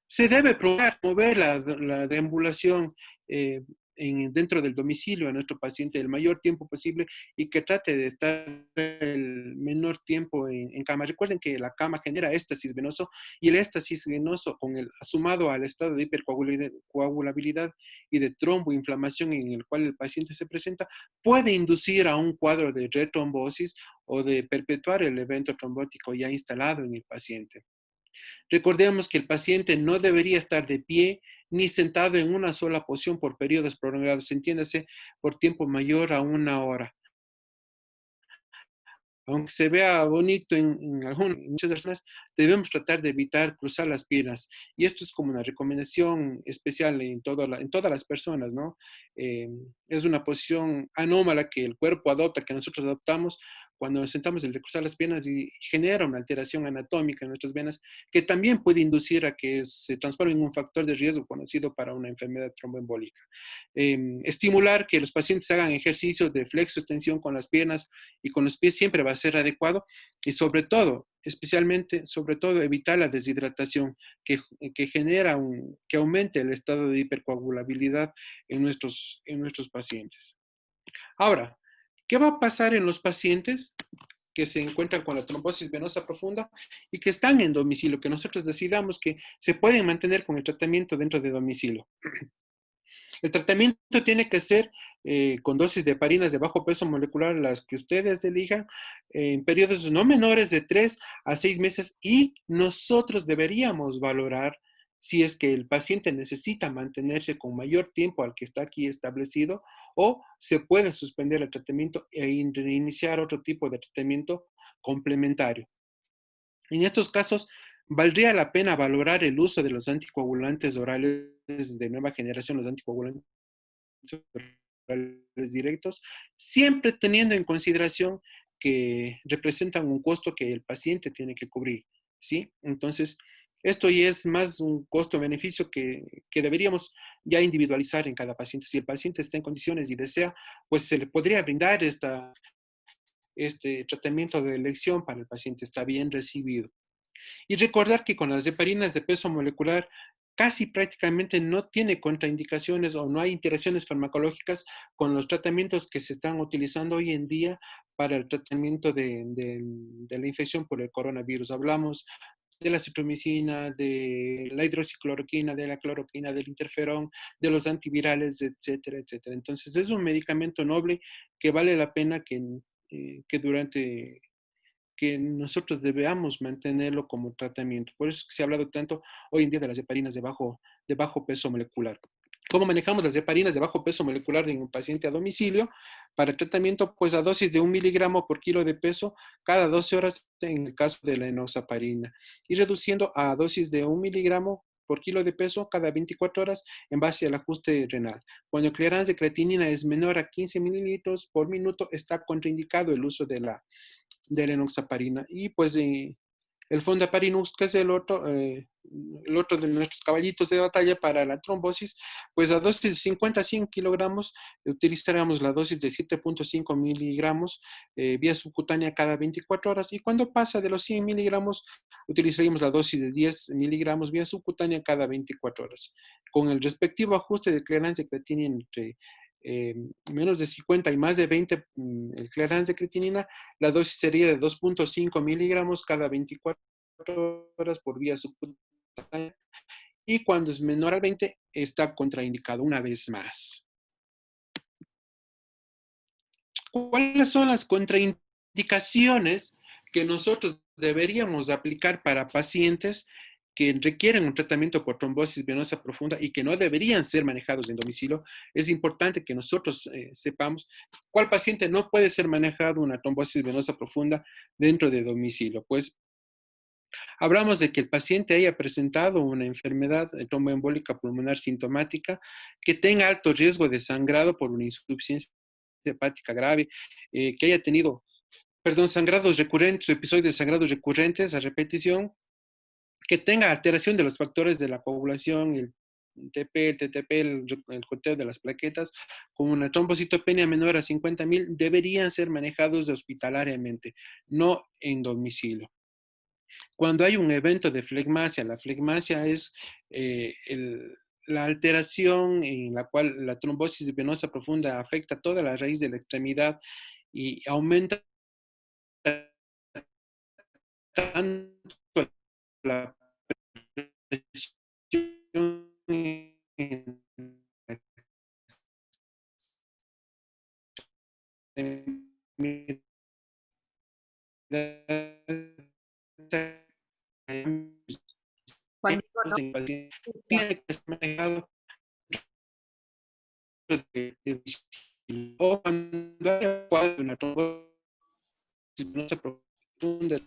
se debe promover la deambulación dentro del domicilio a nuestro paciente el mayor tiempo posible y que trate de estar el menor tiempo en cama. Recuerden que la cama genera éstasis venoso y el éstasis venoso sumado al estado de hipercoagulabilidad y de tromboinflamación en el cual el paciente se presenta puede inducir a un cuadro de retrombosis o de perpetuar el evento trombótico ya instalado en el paciente. Recordemos que el paciente no debería estar de pie ni sentado en una sola posición por periodos prolongados, entiéndase, por tiempo mayor a 1 hora. Aunque se vea bonito en muchas personas, debemos tratar de evitar cruzar las piernas. Y esto es como una recomendación especial en todas las personas, ¿no? Es una posición anómala que el cuerpo adopta, que nosotros adoptamos cuando nos sentamos el de cruzar las piernas y genera una alteración anatómica en nuestras venas que también puede inducir a que se transforme en un factor de riesgo conocido para una enfermedad tromboembólica. Estimular que los pacientes hagan ejercicios de flexo-extensión con las piernas y con los pies siempre va a ser adecuado y sobre todo, especialmente, sobre todo, evitar la deshidratación que genera que aumente el estado de hipercoagulabilidad en nuestros pacientes. Ahora, ¿qué va a pasar en los pacientes que se encuentran con la trombosis venosa profunda y que están en domicilio, que nosotros decidamos que se pueden mantener con el tratamiento dentro de domicilio? El tratamiento tiene que ser con dosis de heparinas de bajo peso molecular, las que ustedes elijan, en periodos no menores de 3 a 6 meses, y nosotros deberíamos valorar si es que el paciente necesita mantenerse con mayor tiempo al que está aquí establecido o se puede suspender el tratamiento e iniciar otro tipo de tratamiento complementario. En estos casos, valdría la pena valorar el uso de los anticoagulantes orales de nueva generación, los anticoagulantes orales directos, siempre teniendo en consideración que representan un costo que el paciente tiene que cubrir, ¿sí? Entonces, esto ya es más un costo-beneficio que deberíamos ya individualizar en cada paciente. Si el paciente está en condiciones y desea, pues se le podría brindar este tratamiento de elección para el paciente, está bien recibido. Y recordar que con las heparinas de peso molecular casi prácticamente no tiene contraindicaciones o no hay interacciones farmacológicas con los tratamientos que se están utilizando hoy en día para el tratamiento de la infección por el coronavirus. Hablamos de la citromicina, de la hidroxicloroquina, de la cloroquina, del interferón, de los antivirales, etcétera, etcétera. Entonces es un medicamento noble que vale la pena que nosotros debamos mantenerlo como tratamiento. Por eso es que se ha hablado tanto hoy en día de las heparinas de bajo peso molecular. ¿Cómo manejamos las heparinas de bajo peso molecular en un paciente a domicilio? Para tratamiento, pues a dosis de 1 miligramo por kilo de peso cada 12 horas en el caso de la enoxaparina, y reduciendo a dosis de 1 miligramo por kilo de peso cada 24 horas en base al ajuste renal. Cuando el clearance de creatinina es menor a 15 mililitros por minuto, está contraindicado el uso de la enoxaparina. Y pues el fondaparinux, que es el otro, el otro de nuestros caballitos de batalla para la trombosis, pues a dosis de 50 a 100 kilogramos utilizaríamos la dosis de 7.5 miligramos vía subcutánea cada 24 horas, y cuando pasa de los 100 miligramos utilizaríamos la dosis de 10 miligramos vía subcutánea cada 24 horas, con el respectivo ajuste de clearance de creatinina entre eh, menos de 50 y más de 20 el clearance de creatinina. La dosis sería de 2.5 miligramos cada 24 horas por vía subcutánea, y cuando es menor al 20 está contraindicado una vez más. ¿Cuáles son las contraindicaciones que nosotros deberíamos aplicar para pacientes que requieren un tratamiento por trombosis venosa profunda y que no deberían ser manejados en domicilio? Es importante que nosotros sepamos cuál paciente no puede ser manejado una trombosis venosa profunda dentro de domicilio. Pues hablamos de que el paciente haya presentado una enfermedad tromboembólica pulmonar sintomática, que tenga alto riesgo de sangrado por una insuficiencia hepática grave, que haya tenido, sangrados recurrentes o episodios de sangrados recurrentes a repetición, que tenga alteración de los factores de la coagulación, el TP, el TTP, el conteo de las plaquetas, con una trombocitopenia menor a 50.000, deberían ser manejados hospitalariamente, no en domicilio. Cuando hay un evento de flegmasia, la flegmasia es la alteración en la cual la trombosis venosa profunda afecta toda la raíz de la extremidad y aumenta tanto la presión en la extremidad, Juan Diego, no escucha. tiene que ser manejado o cuando hay una trombosis venosa profunda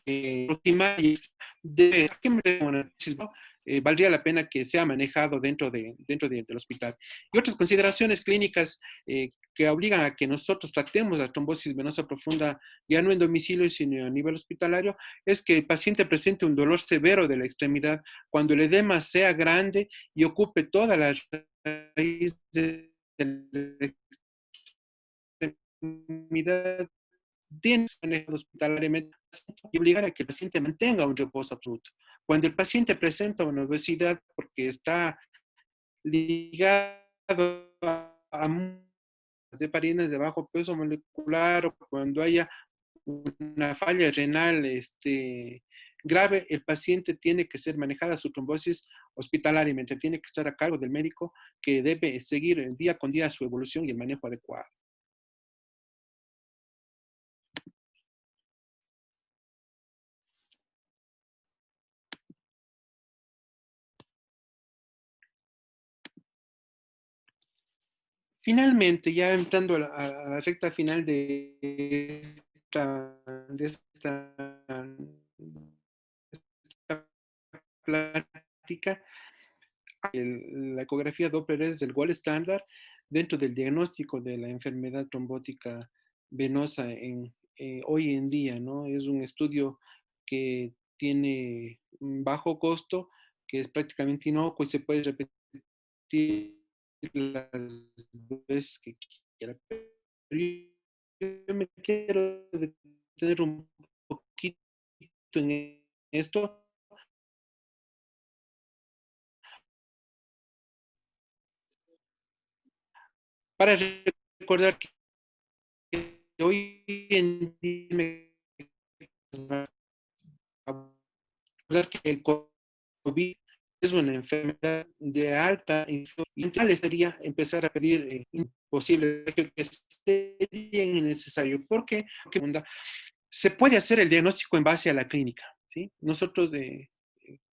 próxima y de valdría la pena que sea manejado dentro del hospital. Y otras consideraciones clínicas que obligan a que nosotros tratemos la trombosis venosa profunda ya no en domicilio, sino a nivel hospitalario, es que el paciente presente un dolor severo de la extremidad cuando el edema sea grande y ocupe toda la raíz de la extremidad. Tiene que ser manejado hospitalariamente y obligar a que el paciente mantenga un reposo absoluto. Cuando el paciente presenta una obesidad porque está ligado a de parientes de bajo peso molecular, o cuando haya una falla renal grave, el paciente tiene que ser manejada su trombosis hospitalariamente, tiene que estar a cargo del médico que debe seguir día con día su evolución y el manejo adecuado. Finalmente, ya entrando a la recta final de esta plática, la ecografía Doppler es el gold estándar dentro del diagnóstico de la enfermedad trombótica venosa hoy en día, ¿no? Es un estudio que tiene un bajo costo, que es prácticamente inocuo y se puede repetir las veces que quiera. Pero yo me quiero detener un poquito en esto para recordar que hoy en día que el COVID es una enfermedad de alta influencia, sería empezar a pedir imposible que sería innecesario. ¿Por qué? Porque se puede hacer el diagnóstico en base a la clínica, ¿sí? Nosotros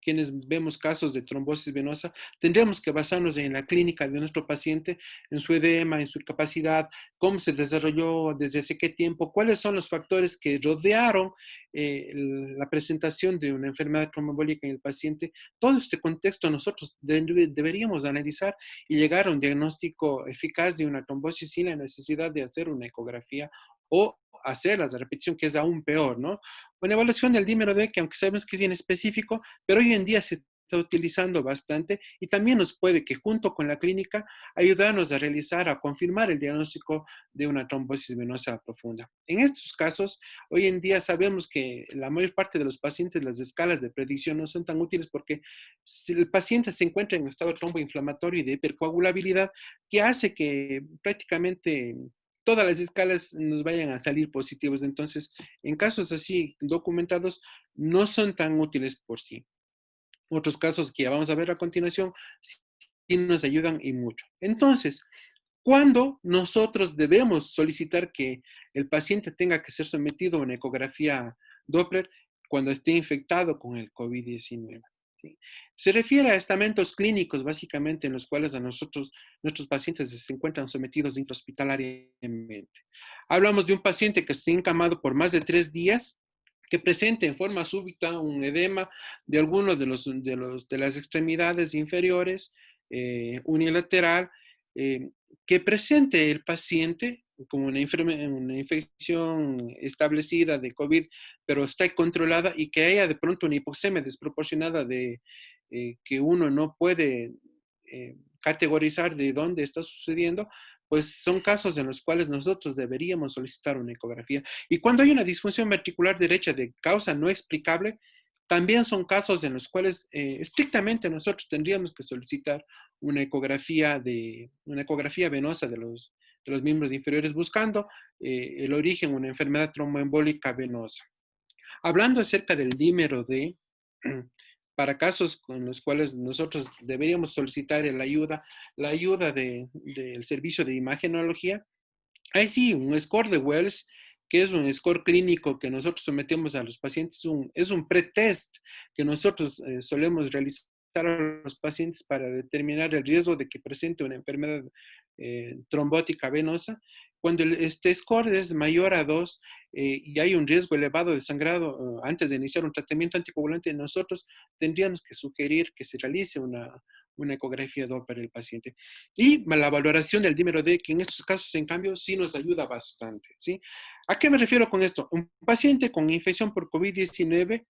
quienes vemos casos de trombosis venosa, tendremos que basarnos en la clínica de nuestro paciente, en su edema, en su capacidad, cómo se desarrolló, desde hace qué tiempo, cuáles son los factores que rodearon la presentación de una enfermedad tromboembólica en el paciente. Todo este contexto nosotros deberíamos analizar y llegar a un diagnóstico eficaz de una trombosis sin la necesidad de hacer una ecografía o hacerlas de repetición, que es aún peor, ¿no? Una evaluación del dímero D, que aunque sabemos que es inespecífico, pero hoy en día se está utilizando bastante y también nos puede que junto con la clínica ayudarnos a realizar, a confirmar el diagnóstico de una trombosis venosa profunda. En estos casos, hoy en día sabemos que la mayor parte de los pacientes las escalas de predicción no son tan útiles porque si el paciente se encuentra en estado tromboinflamatorio y de hipercoagulabilidad, que hace que prácticamente todas las escalas nos vayan a salir positivos. Entonces, en casos así documentados, no son tan útiles por sí. Otros casos que ya vamos a ver a continuación, sí nos ayudan y mucho. Entonces, ¿cuándo nosotros debemos solicitar que el paciente tenga que ser sometido a una ecografía Doppler cuando esté infectado con el COVID-19? ¿Sí? Se refiere a estamentos clínicos, básicamente, en los cuales nuestros pacientes se encuentran sometidos intrahospitalariamente. Hablamos de un paciente que esté encamado por más de 3 días, que presente en forma súbita un edema de alguno de las extremidades inferiores, unilateral, que presente el paciente como una infección establecida de COVID, pero está controlada y que haya de pronto una hipoxemia desproporcionada que uno no puede categorizar de dónde está sucediendo, pues son casos en los cuales nosotros deberíamos solicitar una ecografía. Y cuando hay una disfunción ventricular derecha de causa no explicable, también son casos en los cuales estrictamente nosotros tendríamos que solicitar una ecografía venosa de los miembros inferiores buscando el origen, una enfermedad tromboembólica venosa. Hablando acerca del dímero D, para casos con los cuales nosotros deberíamos solicitar la ayuda del servicio de imagenología, hay sí un score de Wells, que es un score clínico que nosotros sometemos a los pacientes, es un pretest que nosotros solemos realizar a los pacientes para determinar el riesgo de que presente una enfermedad trombótica venosa. Cuando este score es mayor a 2 y hay un riesgo elevado de sangrado antes de iniciar un tratamiento anticoagulante, nosotros tendríamos que sugerir que se realice una ecografía Doppler del paciente. Y la valoración del dímero D, que en estos casos, en cambio, sí nos ayuda bastante, ¿sí? ¿A qué me refiero con esto? Un paciente con infección por COVID-19,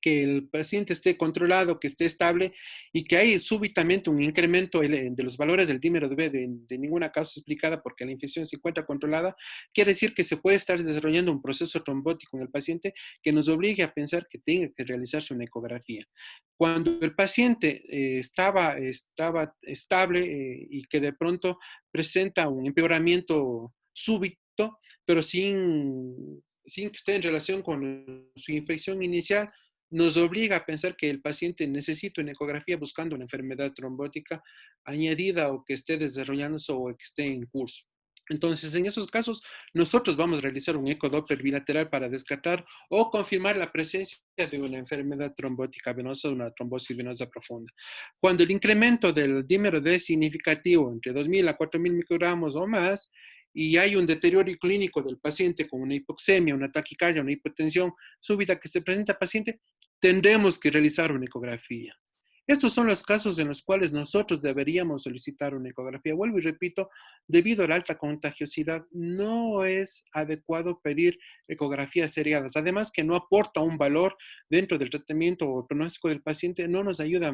que el paciente esté controlado, que esté estable y que hay súbitamente un incremento de los valores del dímero D de ninguna causa explicada porque la infección se encuentra controlada, quiere decir que se puede estar desarrollando un proceso trombótico en el paciente que nos obligue a pensar que tenga que realizarse una ecografía. Cuando el paciente estaba estable y que de pronto presenta un empeoramiento súbito, pero sin que esté en relación con su infección inicial, nos obliga a pensar que el paciente necesita una ecografía buscando una enfermedad trombótica añadida o que esté desarrollándose o que esté en curso. Entonces, en esos casos, nosotros vamos a realizar un ecodoppler bilateral para descartar o confirmar la presencia de una enfermedad trombótica venosa, una trombosis venosa profunda. Cuando el incremento del dímero D es significativo, entre 2.000 a 4.000 microgramos o más, y hay un deterioro clínico del paciente con una hipoxemia, una taquicardia, una hipotensión súbita que se presenta al paciente, tendremos que realizar una ecografía. Estos son los casos en los cuales nosotros deberíamos solicitar una ecografía. Vuelvo y repito, debido a la alta contagiosidad, no es adecuado pedir ecografías seriadas. Además que no aporta un valor dentro del tratamiento o pronóstico del paciente, no nos ayuda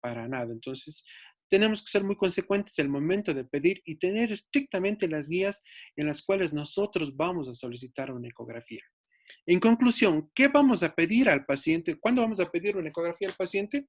para nada. Entonces, tenemos que ser muy consecuentes al momento de pedir y tener estrictamente las guías en las cuales nosotros vamos a solicitar una ecografía. En conclusión, ¿qué vamos a pedir al paciente? ¿Cuándo vamos a pedir una ecografía al paciente?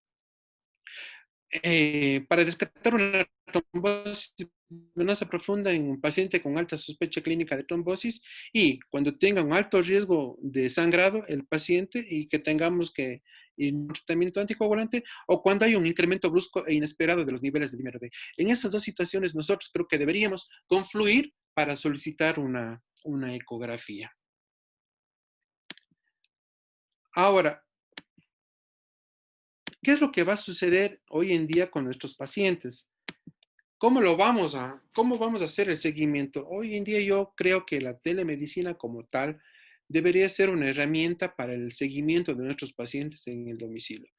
Para descartar una trombosis venosa profunda en un paciente con alta sospecha clínica de trombosis y cuando tenga un alto riesgo de sangrado el paciente y que tengamos que ir a un tratamiento anticoagulante o cuando hay un incremento brusco e inesperado de los niveles de dímero D. En esas dos situaciones nosotros creo que deberíamos confluir para solicitar una ecografía. Ahora, ¿qué es lo que va a suceder hoy en día con nuestros pacientes? ¿Cómo vamos a hacer el seguimiento? Hoy en día yo creo que la telemedicina como tal debería ser una herramienta para el seguimiento de nuestros pacientes en el domicilio.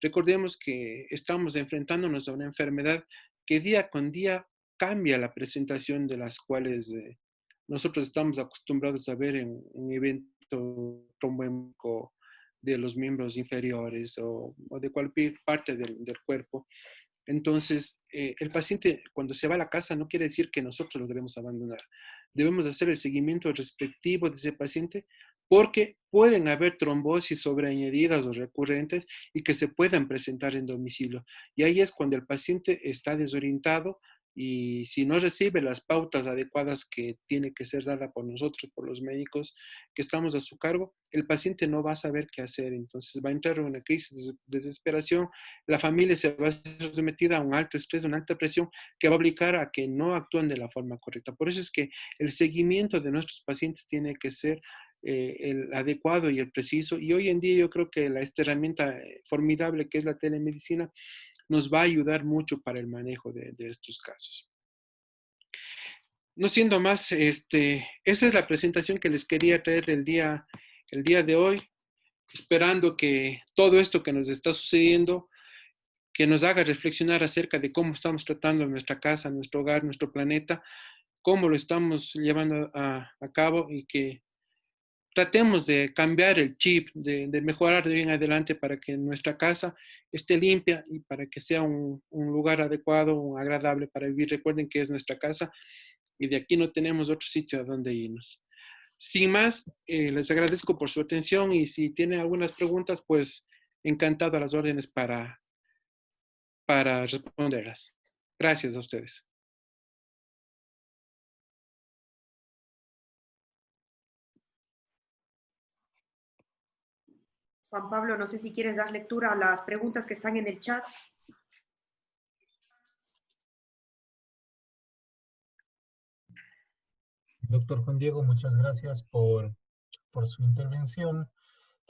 Recordemos que estamos enfrentándonos a una enfermedad que día con día cambia la presentación de las cuales nosotros estamos acostumbrados a ver en eventos tromboembólico de los miembros inferiores o de cualquier parte del cuerpo. Entonces, el paciente cuando se va a la casa no quiere decir que nosotros lo debemos abandonar. Debemos hacer el seguimiento respectivo de ese paciente porque pueden haber trombosis sobreañadidas o recurrentes y que se puedan presentar en domicilio. Y ahí es cuando el paciente está desorientado y si no recibe las pautas adecuadas que tiene que ser dada por nosotros, por los médicos que estamos a su cargo, el paciente no va a saber qué hacer. Entonces va a entrar en una crisis de desesperación, la familia se va a ser sometida a un alto estrés, una alta presión que va a obligar a que no actúen de la forma correcta. Por eso es que el seguimiento de nuestros pacientes tiene que ser el adecuado y el preciso. Y hoy en día yo creo que esta herramienta formidable que es la telemedicina nos va a ayudar mucho para el manejo de estos casos. No siendo más, esa es la presentación que les quería traer el día de hoy, esperando que todo esto que nos está sucediendo, que nos haga reflexionar acerca de cómo estamos tratando nuestra casa, nuestro hogar, nuestro planeta, cómo lo estamos llevando a cabo y que tratemos de cambiar el chip, de mejorar de bien adelante para que nuestra casa esté limpia y para que sea un lugar adecuado, agradable para vivir. Recuerden que es nuestra casa y de aquí no tenemos otro sitio a donde irnos. Sin más, les agradezco por su atención y si tienen algunas preguntas, pues encantado a las órdenes para responderlas. Gracias a ustedes. Juan Pablo, no sé si quieres dar lectura a las preguntas que están en el chat. Doctor Juan Diego, muchas gracias por su intervención.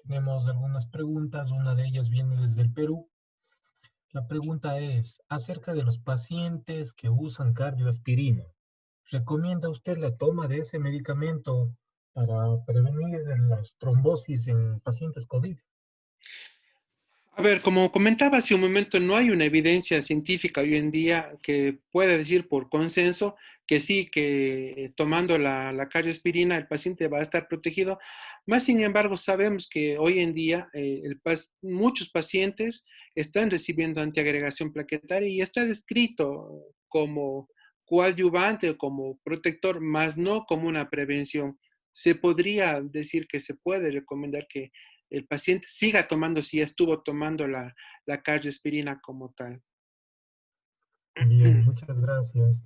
Tenemos algunas preguntas, una de ellas viene desde el Perú. La pregunta es acerca de los pacientes que usan cardioaspirina. ¿Recomienda usted la toma de ese medicamento para prevenir las trombosis en pacientes COVID? A ver, como comentaba hace un momento, no hay una evidencia científica hoy en día que pueda decir por consenso que sí, que tomando la cardioaspirina el paciente va a estar protegido. Más sin embargo, sabemos que hoy en día muchos pacientes están recibiendo antiagregación plaquetaria y está descrito como coadyuvante o como protector, más no como una prevención. Se podría decir que se puede recomendar que el paciente siga tomando, si estuvo tomando la cardioaspirina como tal. Bien, muchas gracias.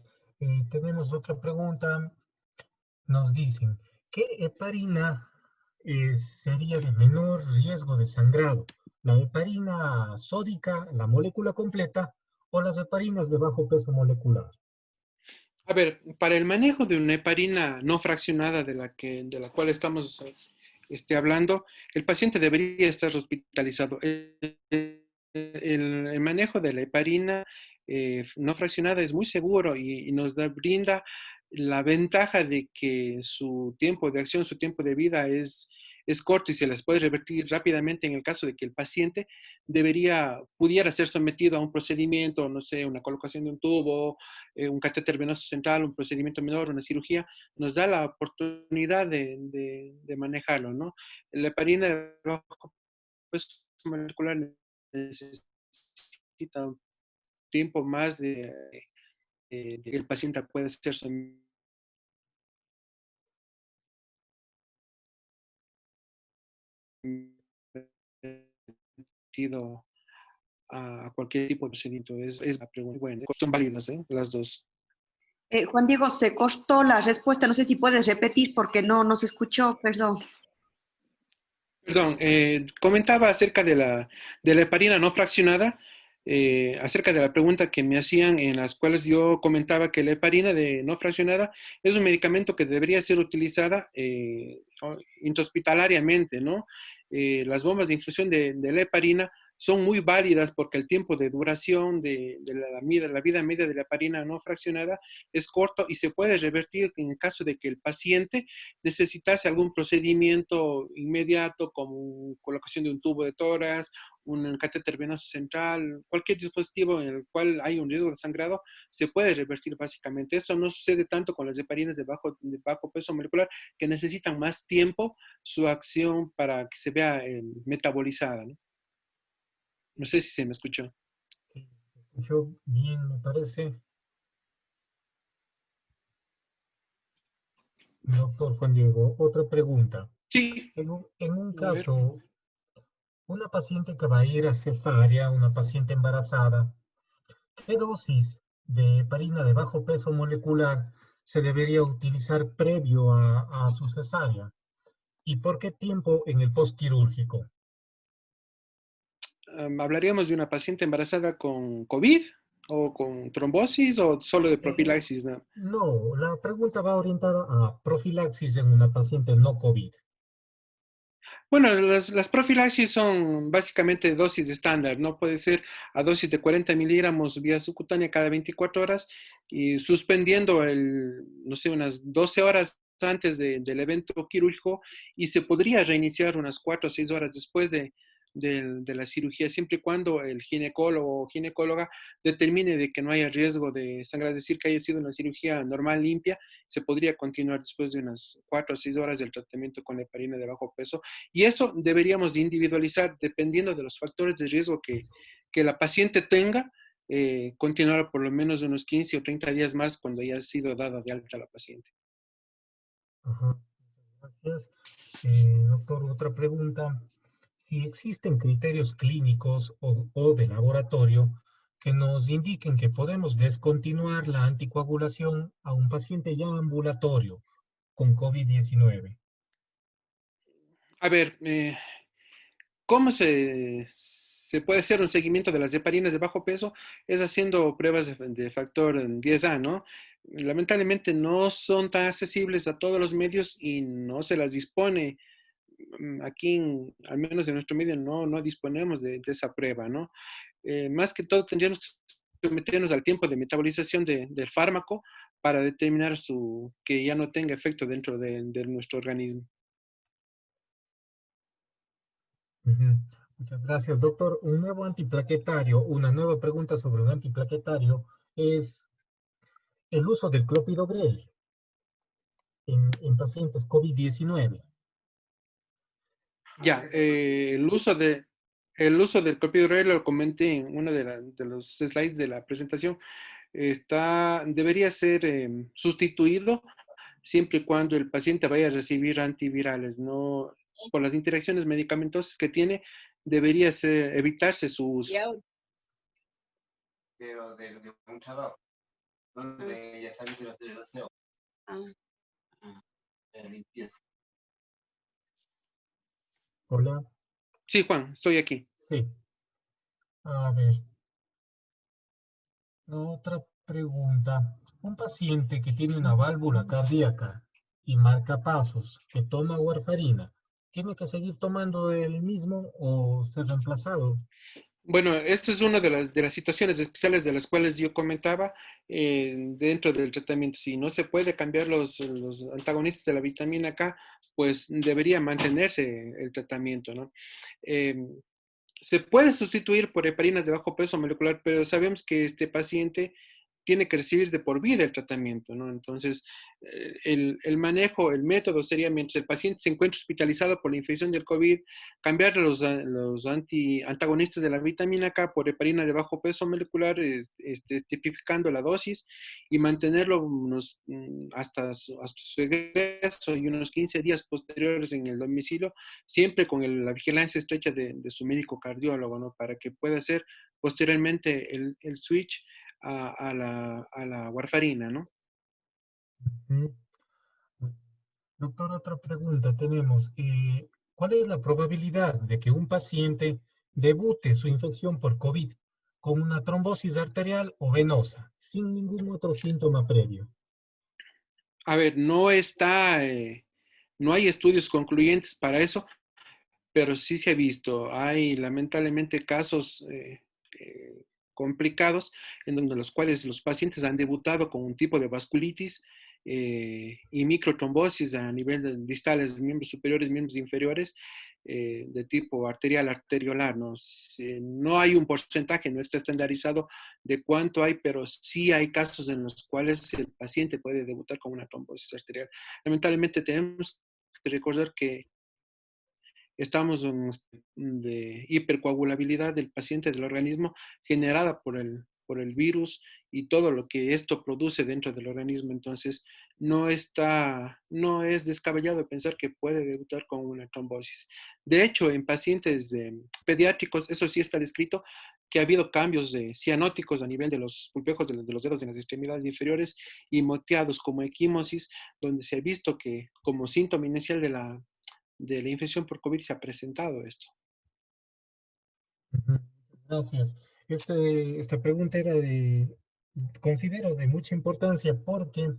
Tenemos otra pregunta. Nos dicen, ¿qué heparina sería de menor riesgo de sangrado? ¿La heparina sódica, la molécula completa, o las heparinas de bajo peso molecular? A ver, para el manejo de una heparina no fraccionada de la cual estamos hablando, el paciente debería estar hospitalizado. El manejo de la heparina no fraccionada es muy seguro y nos brinda la ventaja de que su tiempo de acción, su tiempo de vida es corto y se las puede revertir rápidamente en el caso de que el paciente pudiera ser sometido a un procedimiento, no sé, una colocación de un tubo, un catéter venoso central, un procedimiento menor, una cirugía, nos da la oportunidad de manejarlo, ¿no? La heparina de bajo peso molecular necesita un tiempo más de que el paciente pueda ser sometido a cualquier tipo de procedimiento. Es la pregunta. Bueno, son válidas, las dos. Juan Diego, se cortó la respuesta. No sé si puedes repetir porque no se escuchó, perdón. Perdón, comentaba acerca de la heparina no fraccionada, acerca de la pregunta que me hacían en las cuales yo comentaba que la heparina no fraccionada es un medicamento que debería ser utilizada intrahospitalariamente, ¿no? Las bombas de infusión de la heparina son muy válidas porque el tiempo de duración de la vida media de la heparina no fraccionada es corto y se puede revertir en caso de que el paciente necesitase algún procedimiento inmediato como colocación de un tubo de tórax, un catéter venoso central, cualquier dispositivo en el cual hay un riesgo de sangrado, se puede revertir básicamente. Esto no sucede tanto con las heparinas de bajo peso molecular, que necesitan más tiempo su acción para que se vea metabolizada, ¿no? No sé si se me escuchó. Sí, se escuchó bien, me parece. Doctor Juan Diego, otra pregunta. Sí, En un a ver. caso, una paciente que va a ir a cesárea, una paciente embarazada, ¿qué dosis de heparina de bajo peso molecular se debería utilizar previo a su cesárea? ¿Y por qué tiempo en el postquirúrgico? ¿Hablaríamos de una paciente embarazada con COVID o con trombosis o solo de Eh, profilaxis, ¿no? no, la pregunta va orientada a profilaxis en una paciente no COVID. Bueno, las profilaxis son básicamente dosis estándar, ¿no? Puede ser a dosis de 40 miligramos vía subcutánea cada 24 horas y suspendiendo no sé, unas 12 horas antes del evento quirúrgico y se podría reiniciar unas 4 o 6 horas después de la cirugía, siempre y cuando el ginecólogo o ginecóloga determine de que no haya riesgo de sangrar, es decir, que haya sido una cirugía normal, limpia, se podría continuar después de unas 4 o 6 horas del tratamiento con heparina de bajo peso y eso deberíamos de individualizar dependiendo de los factores de riesgo que la paciente tenga, continuar por lo menos unos 15 o 30 días más cuando haya sido dada de alta la paciente. Ajá, gracias. Doctor, otra pregunta. Si existen criterios clínicos o de laboratorio que nos indiquen que podemos descontinuar la anticoagulación a un paciente ya ambulatorio con COVID-19. A ver, ¿cómo se puede hacer un seguimiento de las heparinas de bajo peso? Es haciendo pruebas de factor 10A, ¿no? Lamentablemente no son tan accesibles a todos los medios y no se las dispone. Aquí, al menos en nuestro medio, no disponemos de esa prueba, ¿no? Más que todo tendríamos que someternos al tiempo de metabolización del fármaco para determinar que ya no tenga efecto dentro de nuestro organismo. Ujú. Muchas gracias, doctor. Un nuevo antiplaquetario, una nueva pregunta sobre un antiplaquetario es el uso del clopidogrel en pacientes COVID-19. Ya, el uso del clopidogrel lo comenté en uno de los slides de la presentación. Debería ser sustituido siempre y cuando el paciente vaya a recibir antivirales, no por las interacciones medicamentosas que tiene, debería evitarse su uso. Pero de un trabajo donde ya sabes de los de aseo, de limpieza. Hola, Sí, Juan, estoy aquí. sí. A ver, otra pregunta. Un paciente que tiene una válvula cardíaca y marcapasos que toma warfarina, ¿tiene que seguir tomando el mismo o ser reemplazado? Bueno, esta es una de las situaciones especiales de las cuales yo comentaba dentro del tratamiento. Si no se puede cambiar los antagonistas de la vitamina K, pues debería mantenerse el tratamiento, ¿no? Eh, Se puede sustituir por heparinas de bajo peso molecular, pero sabemos que este paciente tiene que recibir de por vida el tratamiento, ¿no? Entonces, el manejo, el método sería, mientras el paciente se encuentra hospitalizado por la infección del COVID, cambiar los antagonistas de la vitamina K por heparina de bajo peso molecular, tipificando la dosis y mantenerlo hasta su egreso y unos 15 días posteriores en el domicilio, siempre con la vigilancia estrecha de su médico cardiólogo, ¿no? Para que pueda hacer posteriormente el switch a la warfarina, ¿no? Ujú. Doctor, otra pregunta tenemos. ¿Cuál es la probabilidad de que un paciente debute su infección por COVID con una trombosis arterial o venosa, sin ningún otro síntoma previo? A ver, no hay estudios concluyentes para eso, pero sí se ha visto. Hay lamentablemente casos complicados en donde los cuales los pacientes han debutado con un tipo de vasculitis y microtrombosis a nivel de distales, miembros superiores, miembros inferiores, de tipo arterial, arteriolar. ¿No? No hay un porcentaje, no está estandarizado de cuánto hay, pero sí hay casos en los cuales el paciente puede debutar con una trombosis arterial. Lamentablemente tenemos que recordar que estamos en de hipercoagulabilidad del paciente, del organismo, generada por el virus y todo lo que esto produce dentro del organismo. Entonces, no es descabellado pensar que puede debutar con una trombosis. De hecho, en pacientes pediátricos, eso sí está descrito, que ha habido cambios cianóticos a nivel de los pulpejos de los dedos de las extremidades inferiores y moteados como equimosis, donde se ha visto que como síntoma inicial de la infección por COVID se ha presentado esto. Ujú. Gracias. Esta pregunta considero de mucha importancia porque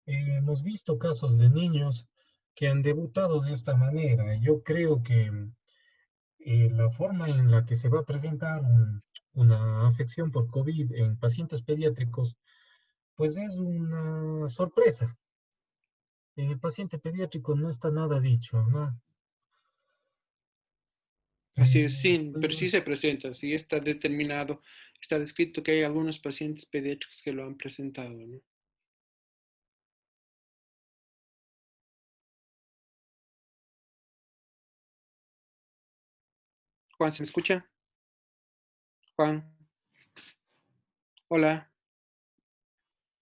hemos visto casos de niños que han debutado de esta manera. Yo creo que la forma en la que se va a presentar una afección por COVID en pacientes pediátricos, pues es una sorpresa. En el paciente pediátrico no está nada dicho, ¿no? Así es, sí, Pues, pero sí se presenta, sí está determinado, está descrito que hay algunos pacientes pediátricos que lo han presentado, ¿no? Juan, ¿se me escucha? Juan, hola,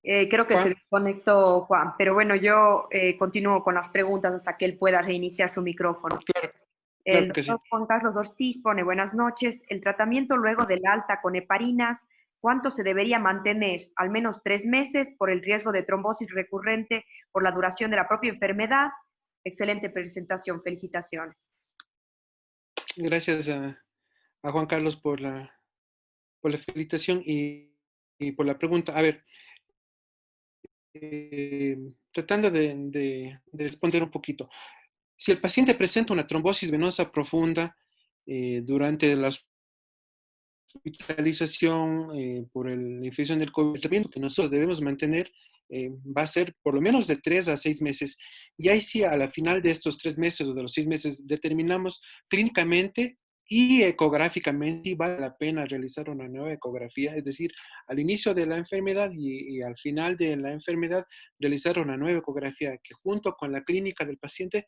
Creo que se Juan, desconectó Juan, pero bueno, yo continúo con las preguntas hasta que él pueda reiniciar su micrófono. claro, El claro que sí. doctor Juan Carlos Ortiz pone buenas noches. El tratamiento luego del alta con heparinas, ¿cuánto se debería mantener? Al menos 3 meses por el riesgo de trombosis recurrente por la duración de la propia enfermedad. Excelente presentación, felicitaciones. Gracias a Juan Carlos por la felicitación y por la pregunta. A ver, tratando de responder un poquito. Si el paciente presenta una trombosis venosa profunda durante la hospitalización por la infección del COVID, el tratamiento que nosotros debemos mantener va a ser por lo menos de 3 a 6 meses. Y ahí sí, a la final de estos 3 meses o de los 6 meses, determinamos clínicamente y ecográficamente si vale la pena realizar una nueva ecografía, es decir, al inicio de la enfermedad y al final de la enfermedad, realizar una nueva ecografía que junto con la clínica del paciente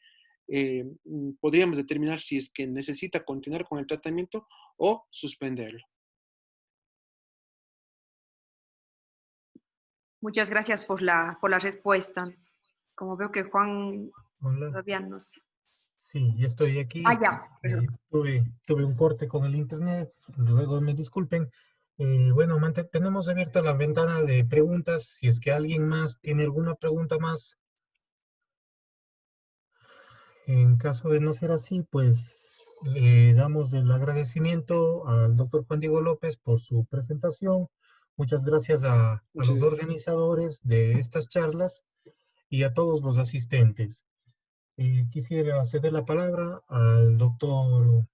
podríamos determinar si es que necesita continuar con el tratamiento o suspenderlo. Muchas gracias por la respuesta. Como veo que Juan hola. todavía no sé. Sí, ya estoy aquí. Ya, perdón. Tuve un corte con el internet, luego me disculpen. Bueno, tenemos abierta la ventana de preguntas. Si es que alguien más tiene alguna pregunta más, en caso de no ser así, pues le damos el agradecimiento al doctor Juan Diego López por su presentación. Muchas gracias a Muchas los gracias. organizadores de estas charlas y a todos los asistentes. Quisiera ceder la palabra al doctor